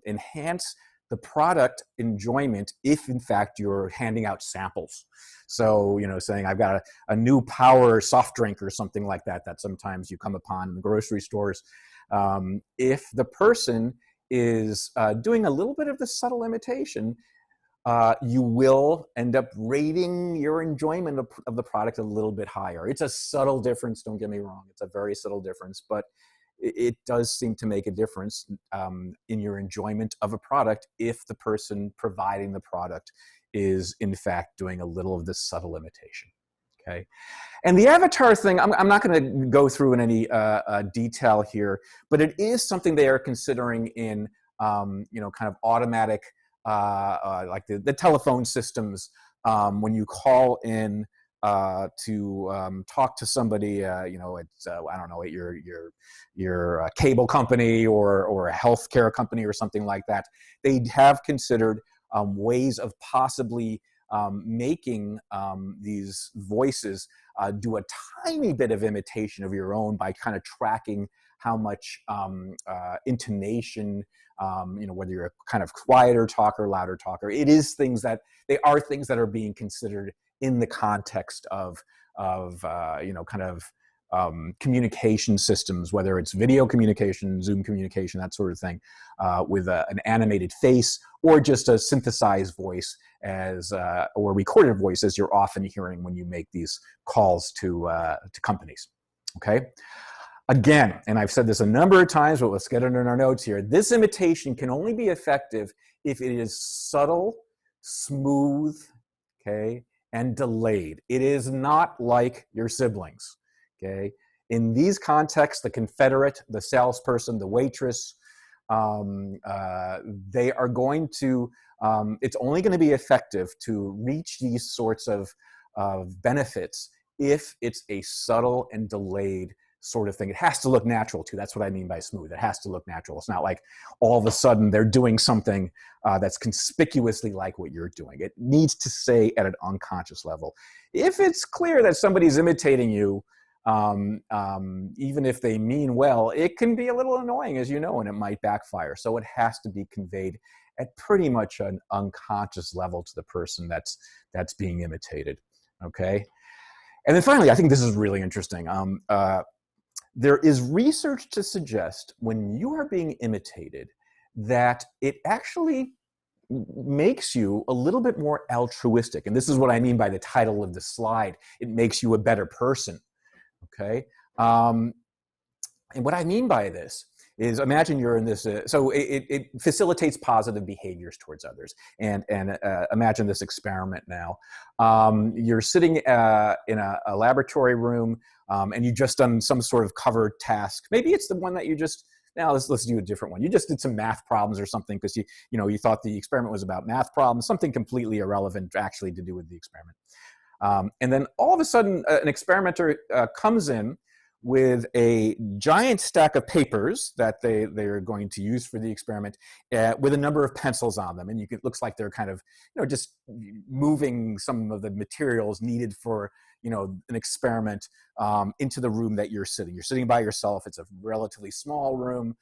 enhance the product enjoyment if, in fact, you're handing out samples. So, saying I've got a new power soft drink or something like that sometimes you come upon in the grocery stores. If the person is doing a little bit of the subtle imitation, you will end up rating your enjoyment of the product a little bit higher. It's a subtle difference, don't get me wrong. It's a very subtle difference, but it does seem to make a difference in your enjoyment of a product if the person providing the product is, in fact, doing a little of this subtle imitation. Okay, and the avatar thing, I'm not going to go through in any detail here, but it is something they are considering in, kind of automatic, like the telephone systems, when you call in to talk to somebody, it's I don't know, at your cable company or a healthcare company or something like that. They have considered ways of possibly making these voices do a tiny bit of imitation of your own by kind of tracking how much intonation, whether you're a kind of quieter talker, louder talker. They are things that are being considered in the context of communication systems, whether it's video communication, Zoom communication, that sort of thing, with an animated face or just a synthesized voice or recorded voice, as you're often hearing when you make these calls to companies. Okay. Again, and I've said this a number of times, but let's get it in our notes here. This imitation can only be effective if it is subtle, smooth, okay, and delayed. It is not like your siblings, okay? In these contexts, the Confederate, the salesperson, the waitress, they are going to, it's only going to be effective to reach these sorts of benefits if it's a subtle and delayed sort of thing. It has to look natural too. That's what I mean by smooth. It has to look natural. It's not like all of a sudden they're doing something that's conspicuously like what you're doing. It needs to stay at an unconscious level. If it's clear that somebody's imitating you, even if they mean well, it can be a little annoying, as you know, and it might backfire. So it has to be conveyed at pretty much an unconscious level to the person that's being imitated, okay? And then finally, I think this is really interesting. There is research to suggest when you are being imitated that it actually makes you a little bit more altruistic. And this is what I mean by the title of the slide. It makes you a better person, okay? And what I mean by this is, imagine you're in this, so it facilitates positive behaviors towards others. And imagine this experiment now. You're sitting in a laboratory room, and you've just done some sort of covered task. Maybe it's the one that you just, now let's do a different one. You just did some math problems or something because you thought the experiment was about math problems, something completely irrelevant actually to do with the experiment. And then all of a sudden, an experimenter comes in with a giant stack of papers that they're going to use for the experiment, with a number of pencils on them. And it looks like they're kind of, just moving some of the materials needed for, an experiment into the room that you're sitting. You're sitting by yourself. It's a relatively small room.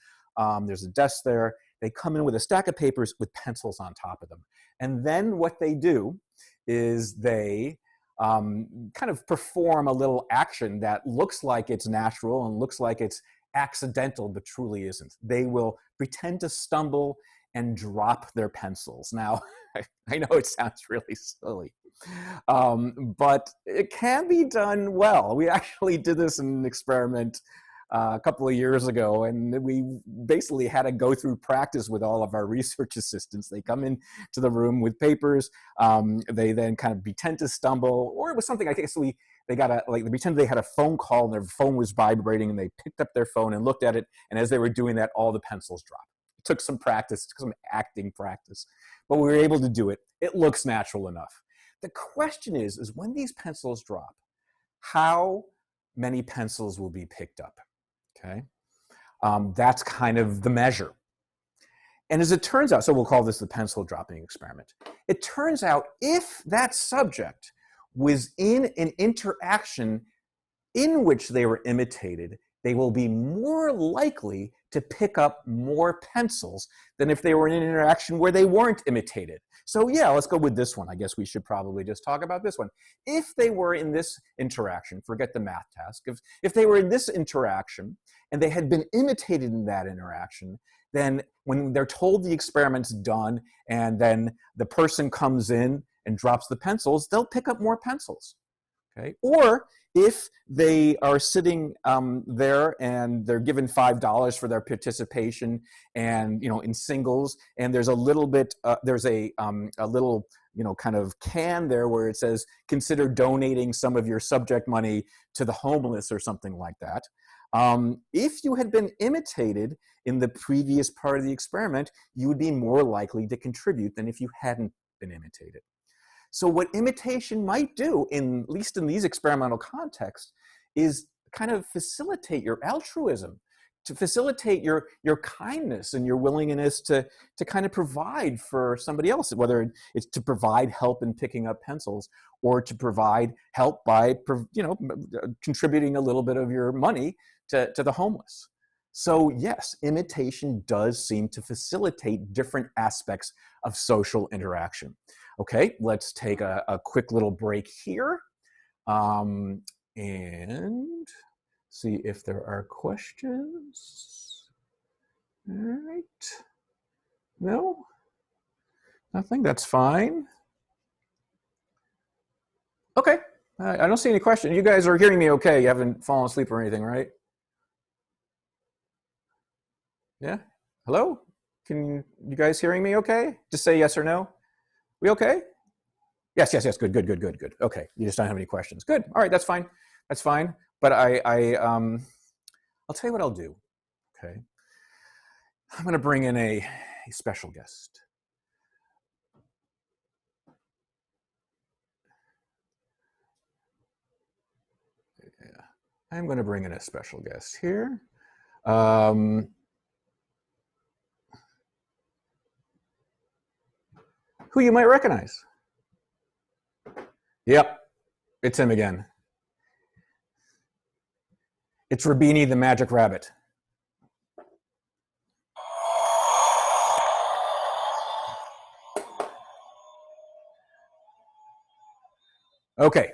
There's a desk there. They come in with a stack of papers with pencils on top of them. And then what they do is they kind of perform a little action that looks like it's natural and looks like it's accidental, but truly isn't. They will pretend to stumble and drop their pencils. Now, I know it sounds really silly, but it can be done well. We actually did this in an experiment a couple of years ago, and we basically had to go through practice with all of our research assistants. They come into the room with papers. They then kind of pretend to stumble, or it was something, I think they pretended they had a phone call and their phone was vibrating, and they picked up their phone and looked at it, and as they were doing that, all the pencils dropped. It took some practice, some acting practice, but we were able to do it. It looks natural enough. The question is when these pencils drop, how many pencils will be picked up? Okay, that's kind of the measure. And as it turns out, so we'll call this the pencil dropping experiment. It turns out if that subject was in an interaction in which they were imitated, they will be more likely to pick up more pencils than if they were in an interaction where they weren't imitated. So yeah, let's go with this one. I guess we should probably just talk about this one. If they were in this interaction, forget the math task, if they were in this interaction and they had been imitated in that interaction, then when they're told the experiment's done and then the person comes in and drops the pencils, they'll pick up more pencils, okay? Or if they are sitting there and they're given $5 for their participation, and in singles, and there's a little bit, there's a little kind of can there where it says consider donating some of your subject money to the homeless or something like that. If you had been imitated in the previous part of the experiment, you would be more likely to contribute than if you hadn't been imitated. So what imitation might do, at least in these experimental contexts, is kind of facilitate your altruism, to facilitate your kindness and your willingness to kind of provide for somebody else, whether it's to provide help in picking up pencils or to provide help by contributing a little bit of your money to the homeless. So yes, imitation does seem to facilitate different aspects of social interaction. Okay, let's take a quick little break here and see if there are questions. All right. No? Nothing? That's fine. Okay. I don't see any questions. You guys are hearing me okay. You haven't fallen asleep or anything, right? Yeah? Hello? Can you guys hearing me okay? Just say yes or no. We okay? Yes. Good. Okay. You just don't have any questions. Good. All right. That's fine. That's fine. But I'll tell you what I'll do. Okay. I'm going to bring in a special guest. Yeah. I'm going to bring in a special guest here. Who you might recognize. Yep, it's him again. It's Rabbini the Magic Rabbit. Okay,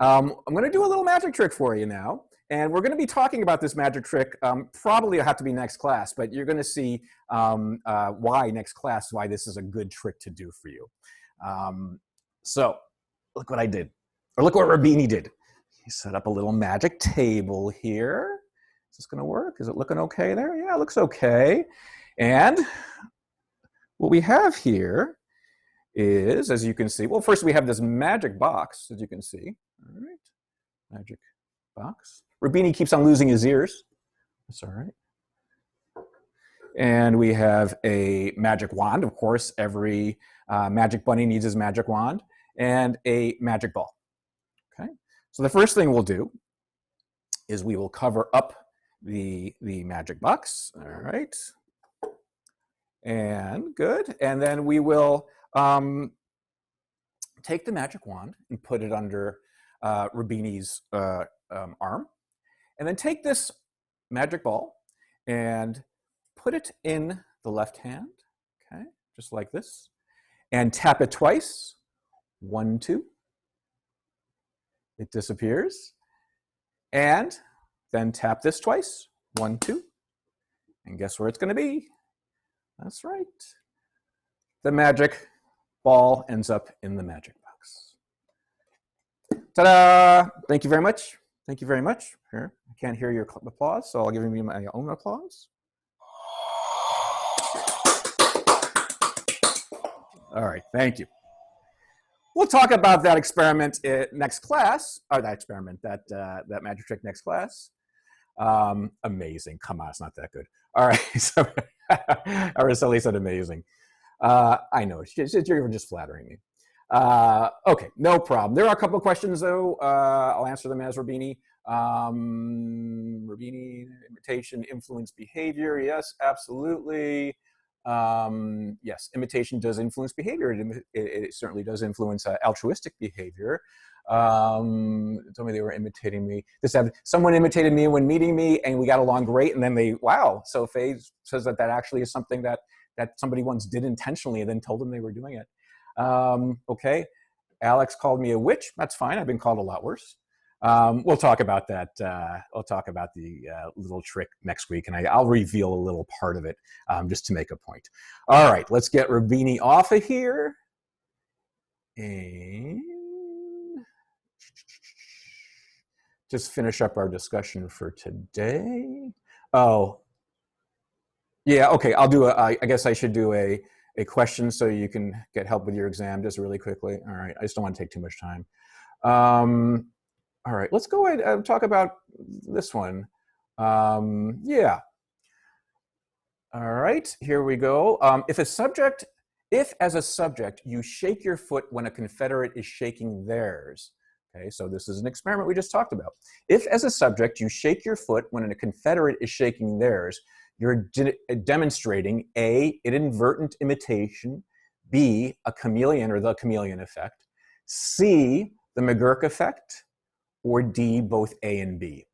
I'm going to do a little magic trick for you now. And we're going to be talking about this magic trick. Probably it'll have to be next class, but you're going to see why next class, why this is a good trick to do for you. So look what I did, or look what Rabbini did. He set up a little magic table here. Is this going to work? Is it looking okay there? Yeah, it looks okay. And what we have here is, as you can see, well, first we have this magic box, as you can see. All right, magic box. Rabbini keeps on losing his ears. That's all right. And we have a magic wand. Of course, every magic bunny needs his magic wand, and a magic ball. Okay. So the first thing we'll do is we will cover up the magic box. All right. And good. And then we will take the magic wand and put it under Rabbini's arm. And then take this magic ball and put it in the left hand, okay, just like this, and tap it twice. 1, 2. It disappears. And then tap this twice. 1, 2. And guess where it's going to be? That's right. The magic ball ends up in the magic box. Ta-da! Thank you very much. Thank you very much. Here, I can't hear your applause, so I'll give you my own applause. All right, thank you. We'll talk about that experiment next class, or that experiment, that magic trick next class. Amazing. Come on, it's not that good. All right, so Araceli said amazing. I know, you're just flattering me. Okay, no problem. There are a couple of questions, though. I'll answer them as Rabbini. Rabbini, imitation, influence behavior. Yes, absolutely. Yes, imitation does influence behavior. It certainly does influence altruistic behavior. Told me they were imitating me. Someone imitated me when meeting me, and we got along great. And then wow. So Faye says that actually is something that somebody once did intentionally, and then told them they were doing it. Okay, Alex called me a witch. That's fine. I've been called a lot worse. We'll talk about that. I'll talk about the little trick next week, and I'll reveal a little part of it just to make a point. All right, let's get Rabbini off of here. And just finish up our discussion for today. Oh, yeah, okay, I'll do I guess I should do a question so you can get help with your exam just really quickly. All right, I just don't want to take too much time. All right, let's go ahead and talk about this one. Yeah. All right, here we go. If as a subject you shake your foot when a Confederate is shaking theirs. Okay, so this is an experiment we just talked about. If as a subject you shake your foot when a Confederate is shaking theirs, you're demonstrating A, an inadvertent imitation, B, a chameleon or the chameleon effect, C, the McGurk effect, or D, both A and B.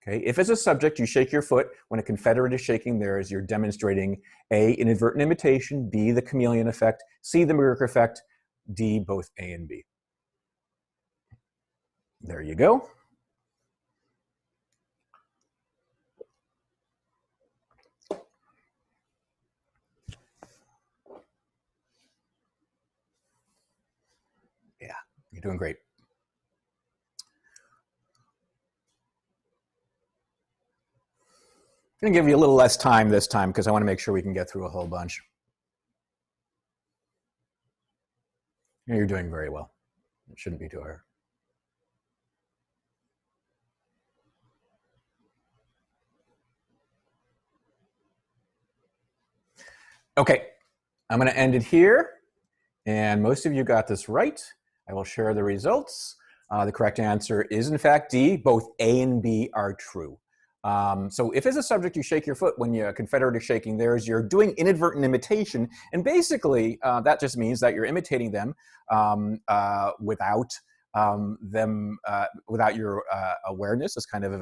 Okay, if as a subject you shake your foot when a Confederate is shaking theirs, you're demonstrating A, inadvertent imitation, B, the chameleon effect, C, the McGurk effect, D, both A and B. There you go. Yeah, you're doing great. I'm going to give you a little less time this time because I want to make sure we can get through a whole bunch. You're doing very well. It shouldn't be too hard. Okay, I'm going to end it here. And most of you got this right. I will share the results. The correct answer is, in fact, D. Both A and B are true. So if as a subject you shake your foot when a Confederate is shaking theirs, you're doing inadvertent imitation. And basically, that just means that you're imitating them without them without your awareness. It's kind of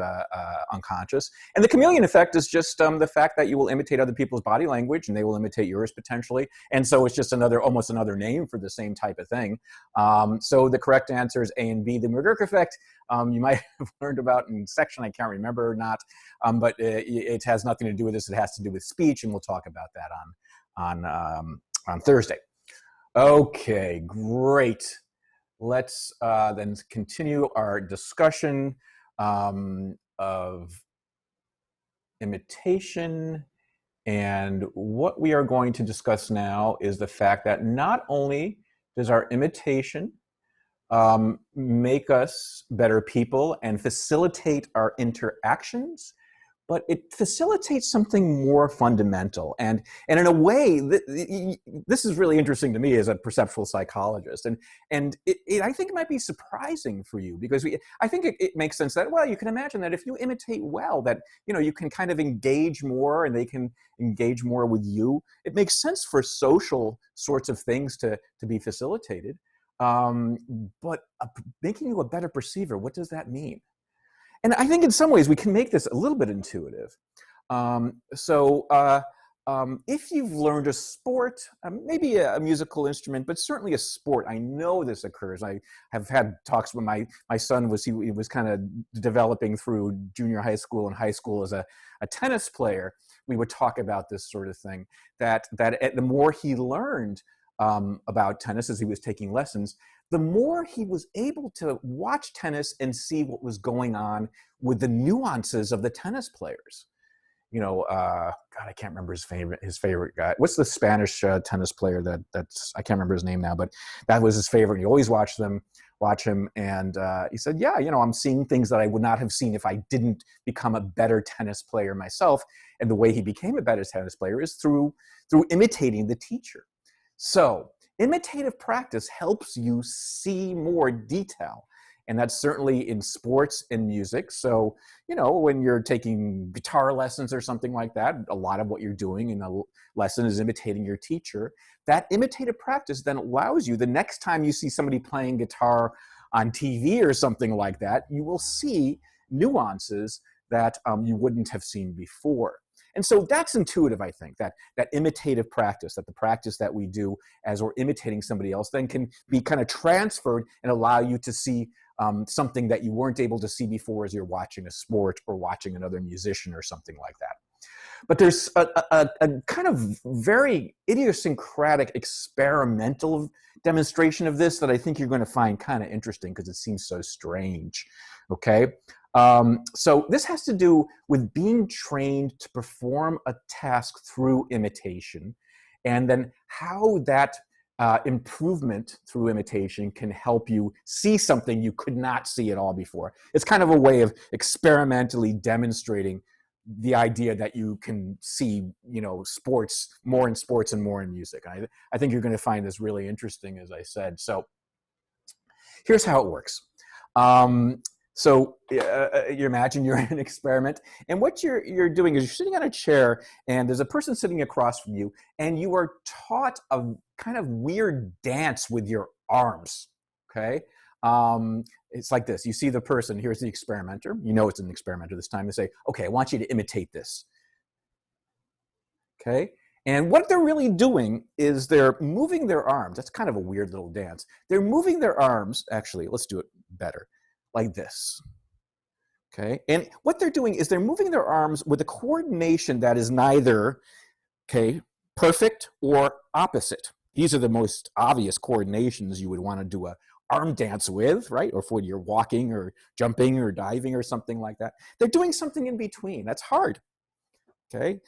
unconscious. And the chameleon effect is just the fact that you will imitate other people's body language and they will imitate yours potentially. And so it's just almost another name for the same type of thing. So the correct answer is A and B. The McGurk effect, you might have learned about in section, I can't remember or not, but it has nothing to do with this. It has to do with speech, and we'll talk about that on Thursday. Okay, great. Let's then continue our discussion of imitation. And what we are going to discuss now is the fact that not only does our imitation make us better people and facilitate our interactions, but it facilitates something more fundamental. And in a way, this is really interesting to me as a perceptual psychologist. And I think it might be surprising for you, because I think it makes sense that, well, you can imagine that if you imitate well, that, you know, you can kind of engage more and they can engage more with you. It makes sense for social sorts of things to be facilitated. But making you a better perceiver, what does that mean? And I think in some ways we can make this a little bit intuitive. If you've learned a sport, maybe a musical instrument, but certainly a sport, I know this occurs. I have had talks when my son he was kind of developing through junior high school and high school as a tennis player. We would talk about this sort of thing, that the more he learned about tennis as he was taking lessons, the more he was able to watch tennis and see what was going on with the nuances of the tennis players. You know, God, I can't remember his favorite guy. What's the Spanish tennis player that's I can't remember his name now, but that was his favorite. He always watch him, and he said, yeah, you know, I'm seeing things that I would not have seen if I didn't become a better tennis player myself. And the way he became a better tennis player is through imitating the teacher. So imitative practice helps you see more detail. And that's certainly in sports and music. So, you know, when you're taking guitar lessons or something like that, a lot of what you're doing in a lesson is imitating your teacher. That imitative practice then allows you, the next time you see somebody playing guitar on TV or something like that, you will see nuances that you wouldn't have seen before. And so that's intuitive, I think, that imitative practice, that the practice that we do as we're imitating somebody else then can be kind of transferred and allow you to see something that you weren't able to see before as you're watching a sport or watching another musician or something like that. But there's a kind of very idiosyncratic experimental demonstration of this that I think you're going to find kind of interesting because it seems so strange, okay? So this has to do with being trained to perform a task through imitation, and then how that improvement through imitation can help you see something you could not see at all before. It's kind of a way of experimentally demonstrating the idea that you can see, you know, more in sports and more in music. I think you're going to find this really interesting, as I said. So here's how it works. So you imagine you're in an experiment, and what you're doing is you're sitting on a chair, and there's a person sitting across from you, and you are taught a kind of weird dance with your arms, okay? It's like this. You see the person, here's the experimenter. You know it's an experimenter this time. They say, okay, I want you to imitate this, okay? And what they're really doing is they're moving their arms. That's kind of a weird little dance. They're moving their arms, actually, let's do it better, like this, okay? And what they're doing is they're moving their arms with a coordination that is neither, okay, perfect or opposite. These are the most obvious coordinations you would want to do a arm dance with, right? Or for you're walking or jumping or diving or something like that. They're doing something in between. That's hard, okay?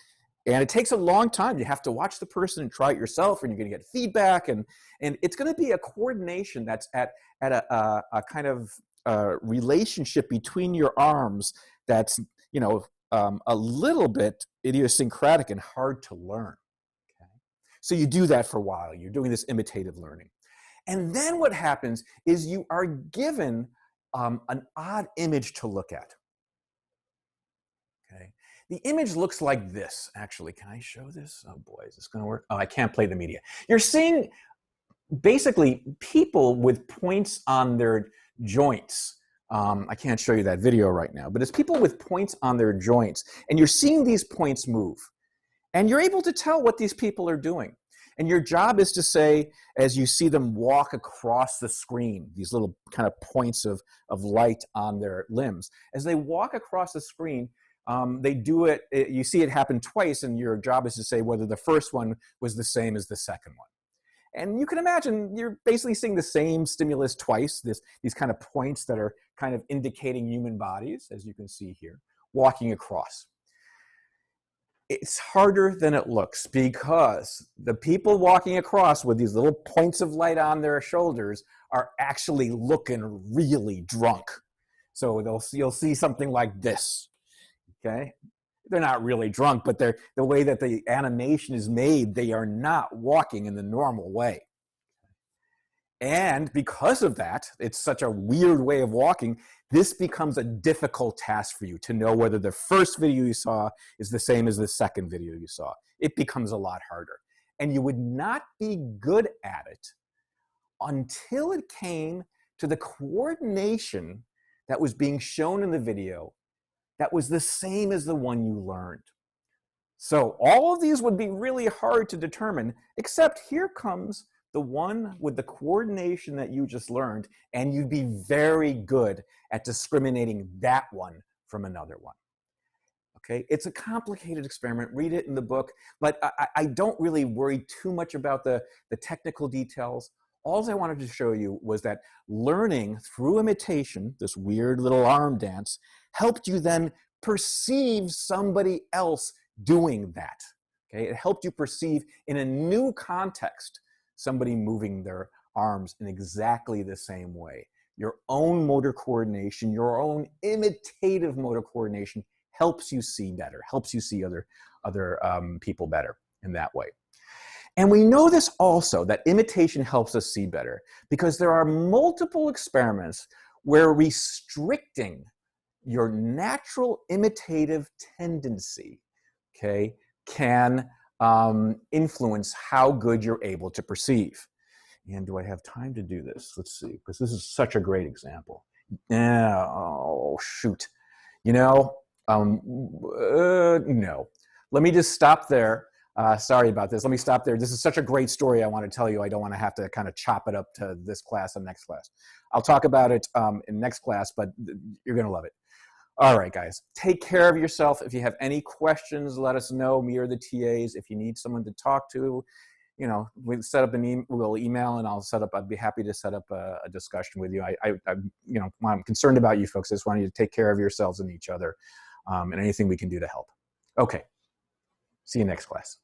And it takes a long time. You have to watch the person and try it yourself, and you're going to get feedback. And it's going to be a coordination that's at a kind of relationship between your arms that's, you know, a little bit idiosyncratic and hard to learn. Okay? So you do that for a while. You're doing this imitative learning. And then what happens is you are given an odd image to look at. Okay? The image looks like this, actually. Can I show this? Oh boy, is this going to work? Oh, I can't play the media. You're seeing basically people with points on their joints. I can't show you that video right now, but it's people with points on their joints, and you're seeing these points move, and you're able to tell what these people are doing. And your job is to say, as you see them walk across the screen, these little kind of points of light on their limbs, as they walk across the screen, they do it, you see it happen twice, and your job is to say whether the first one was the same as the second one. And you can imagine you're basically seeing the same stimulus twice, these kind of points that are kind of indicating human bodies, as you can see here, walking across. It's harder than it looks because the people walking across with these little points of light on their shoulders are actually looking really drunk. So you'll see something like this, okay? They're not really drunk, but the way that the animation is made, they are not walking in the normal way. And because of that, it's such a weird way of walking, this becomes a difficult task for you to know whether the first video you saw is the same as the second video you saw. It becomes a lot harder. And you would not be good at it until it came to the coordination that was being shown in the video that was the same as the one you learned. So all of these would be really hard to determine, except here comes the one with the coordination that you just learned, and you'd be very good at discriminating that one from another one. Okay, it's a complicated experiment. Read it in the book, but I don't really worry too much about the technical details. All I wanted to show you was that learning through imitation, this weird little arm dance, helped you then perceive somebody else doing that. Okay, it helped you perceive in a new context somebody moving their arms in exactly the same way. Your own motor coordination, your own imitative motor coordination helps you see better, helps you see other people better in that way. And we know this also, that imitation helps us see better, because there are multiple experiments where restricting your natural imitative tendency, okay, can influence how good you're able to perceive. And do I have time to do this? Let's see, because this is such a great example. Oh, shoot. You know, no. Let me just stop there. Sorry about this. Let me stop there. This is such a great story I want to tell you. I don't want to have to kind of chop it up to this class and next class. I'll talk about it in next class, but you're going to love it. All right, guys. Take care of yourself. If you have any questions, let us know, me or the TAs. If you need someone to talk to, you know, we'll set up we'll email, and I'd be happy to set up a discussion with you. You know, I'm concerned about you folks. I just want you to take care of yourselves and each other, and anything we can do to help. Okay. See you next class.